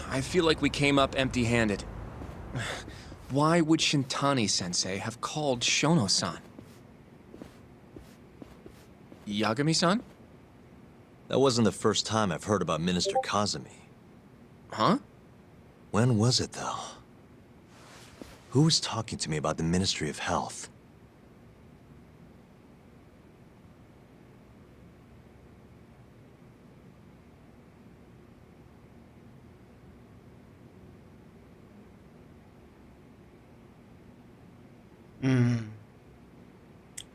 I feel like we came up empty-handed. Why would Shintani-sensei have called Shono-san? Yagami-san? That wasn't the first time I've heard about Minister Kazami. Huh? When was it, though? Who was talking to me about the Ministry of Health?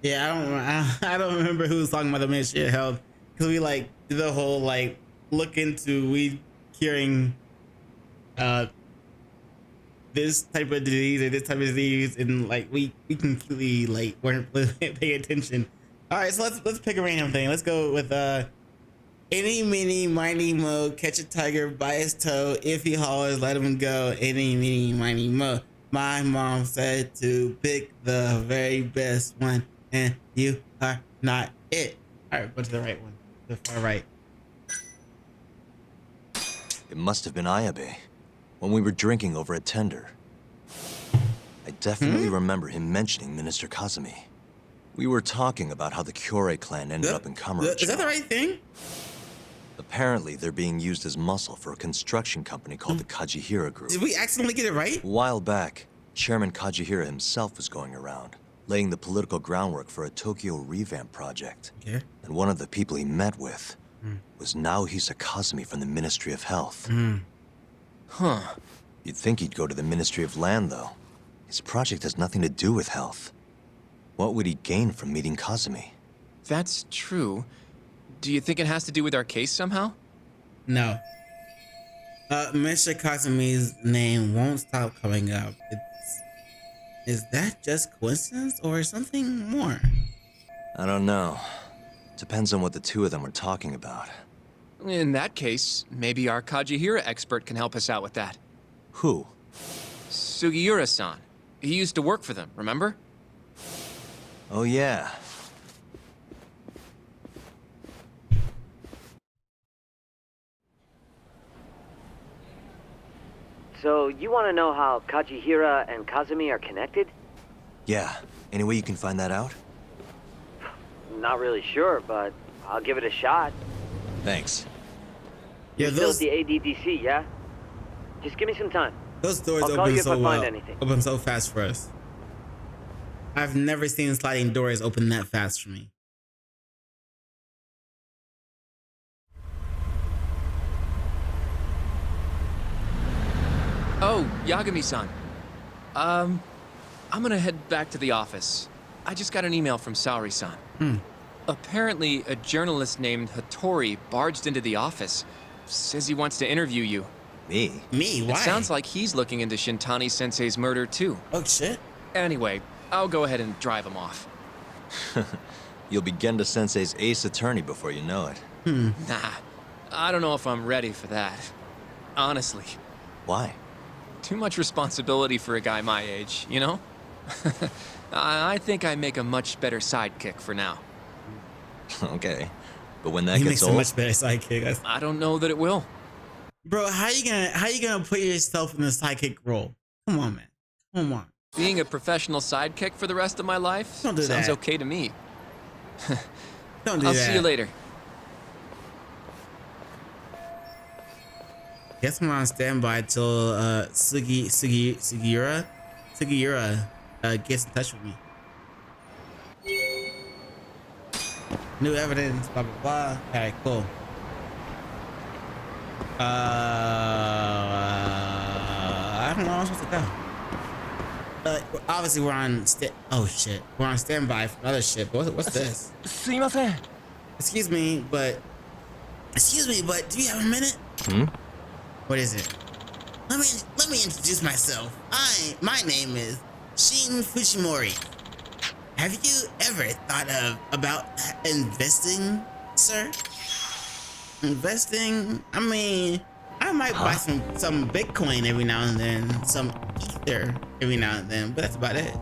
Yeah, I don't remember who was talking about the Ministry of Health, because we did the whole look into curing this type of disease or this type of disease, and we completely weren't paying attention. All right, so let's pick a random thing. Let's go with any, meeny, miny, mo, catch a tiger by his toe. If he hollers, let him go. Any, meeny, miny, mo. My mom said to pick the very best one, and you are not it. All right, go to the right one, the far right. It must have been Ayabe, when we were drinking over at Tender. I definitely remember him mentioning Minister Kazami. We were talking about how the Kyorei clan ended up in Kamurocho. Is that the right thing? Apparently, they're being used as muscle for a construction company called the Kajihira Group. Did we accidentally get it right? A while back, Chairman Kajihira himself was going around, laying the political groundwork for a Tokyo revamp project. Okay. And one of the people he met with was Naohisa Kazami from the Ministry of Health. Huh. You'd think he'd go to the Ministry of Land, though. His project has nothing to do with health. What would he gain from meeting Kazami? That's true. Do you think it has to do with our case somehow? No. Mr. Kazami's name won't stop coming up. Is that just coincidence or something more? I don't know. Depends on what the two of them are talking about. In that case, maybe our Kajihira expert can help us out with that. Who? Sugiura-san. He used to work for them, remember? Oh, yeah. So, you want to know how Kajihira and Kazumi are connected? Yeah. Any way you can find that out? Not really sure, but I'll give it a shot. Thanks. Yeah, You're those still at the ADDC, yeah? Just give me some time. those doors I'll call open you if so I find well. anything. Open so fast for us. I've never seen sliding doors open that fast for me. Oh, Yagami-san. I'm gonna head back to the office. I just got an email from Saori-san. Apparently, a journalist named Hattori barged into the office. Says he wants to interview you. Me? Me? Why? It sounds like he's looking into Shintani-sensei's murder, too. Oh, shit. Anyway, I'll go ahead and drive him off. You'll be Genda Sensei's ace attorney before you know it. Nah, I don't know if I'm ready for that. Honestly. Why? Too much responsibility for a guy my age, you know? I think I make a much better sidekick for now. Okay. But when that He gets makes old... a much better sidekick. I don't know that it will. Bro, how you gonna put yourself in the sidekick role? Come on, man. Come on. Being a professional sidekick for the rest of my life Don't do sounds that. okay to me. Don't do I'll that. see you later. Guess I'm on standby till Sugiura gets in touch with me. New evidence, blah blah blah. Alright, cool. I don't know where I'm supposed to go. Obviously we're on oh shit. We're on standby for other shit. But what's this? Excuse me, but do you have a minute? What is it? Let me introduce myself. My name is Shin Fujimori. Have you ever thought about investing, sir? Investing? I mean, I might buy some Bitcoin every now and then, some Ether every now and then, but that's about it.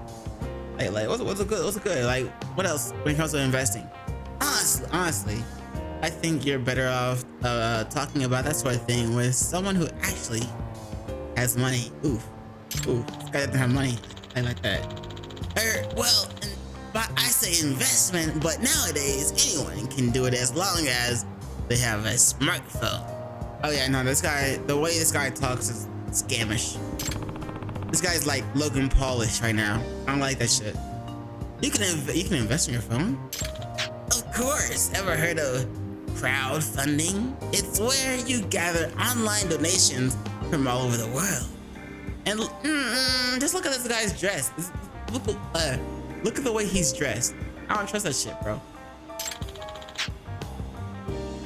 Like what's good? Like, what else when it comes to investing? Honestly, I think you're better off talking about that sort of thing with someone who actually has money. Oof, this guy doesn't have money. I like that. But I say investment, but nowadays anyone can do it as long as they have a smartphone. Oh yeah, no, this guy, the way this guy talks is scamish. This guy's like Logan Paulish right now. I don't like that shit. You can invest in your phone? Of course. Ever heard of crowdfunding? It's where you gather online donations from all over the world. And just look at this guy's dress. Look at the way he's dressed. I don't trust that shit, bro.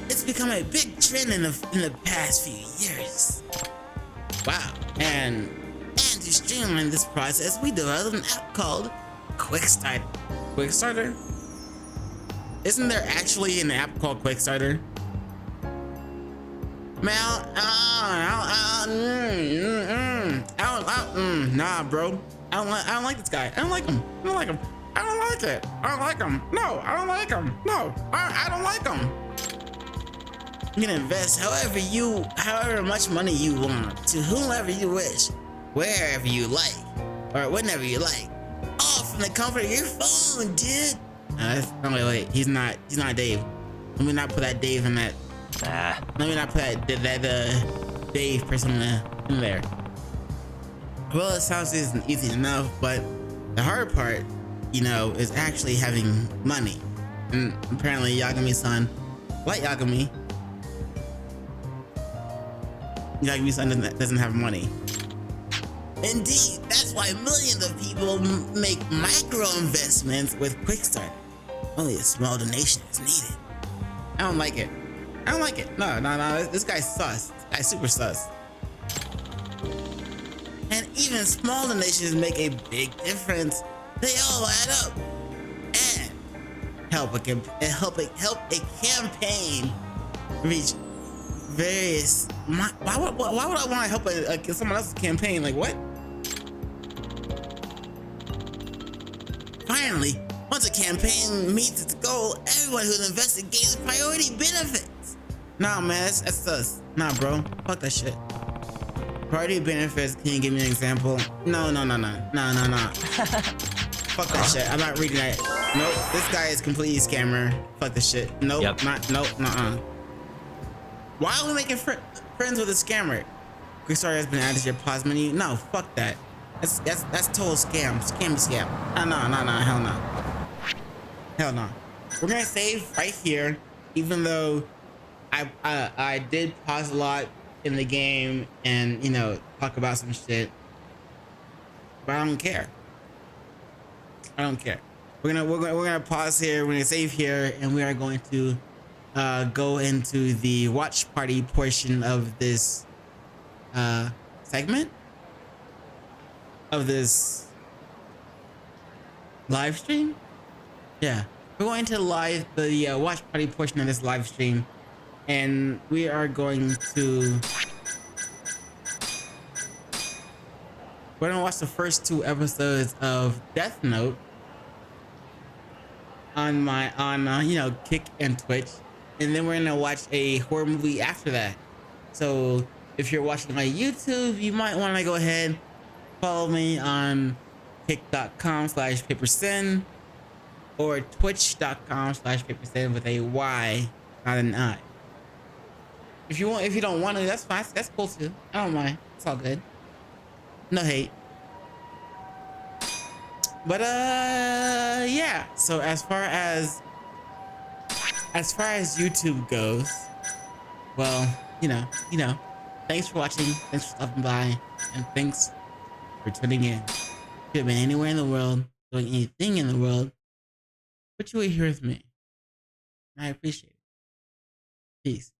It's become a big trend in the past few years. Wow. And to streamline this process, we developed an app called Quickstarter. Quickstarter? Isn't there actually an app called Quickstarter? Man, nah, bro. I don't like this guy. I don't like him. I don't like him. I don't like it. I don't like him. No, I don't like him. No, I don't like him. You can invest however much money you want to whomever you wish, wherever you like, or whenever you like, all from the comfort of your phone, dude. Wait, he's not Dave. Let me not put that Dave in that. Let me not put that Dave person in there. Well, it sounds easy enough, but the hard part, is actually having money. And apparently Yagami-san, like Yagami-san doesn't have money. Indeed, that's why millions of people make micro investments with Quickstarter. Only a small donation is needed. I don't like it. No. This guy's sus. This guy's super sus. And even small donations make a big difference. They all add up. And help a campaign reach various. Why would I want to help someone else's campaign? Like what? Finally, once a campaign meets its goal, everyone who's invested gains priority benefits. Nah, man, that's us. Nah, bro, fuck that shit. Priority benefits. Can you give me an example? No. Fuck that shit. I'm not reading that. Nope. This guy is completely scammer. Fuck this shit. Nope. Yep. Nuh-uh. Why are we making friends with a scammer? Quick story has been added to your pause menu. No, fuck that. That's total scam. Scam. No. Hell no. We're gonna save right here, even though I did pause a lot in the game and talk about some shit, but I don't care. We're gonna pause here. We're gonna save here, and we are going to go into the watch party portion of this segment of this live stream. Yeah, we're going to the watch party portion of this live stream, and we are going to watch the first 2 episodes of Death Note on Kick and Twitch, and then we're gonna watch a horror movie after that. So if you're watching my YouTube, you might want to go ahead, follow me on kick.com/PaperSIn or twitch.com/PaperSIn with a Y, not an I. If you don't want to, that's fine. That's cool too. I don't mind. It's all good. No hate. But yeah. So as far as YouTube goes, well, thanks for watching, thanks for stopping by, and thanks for tuning in. If you have been anywhere in the world, doing anything in the world, but you were here with me. I appreciate it. Peace.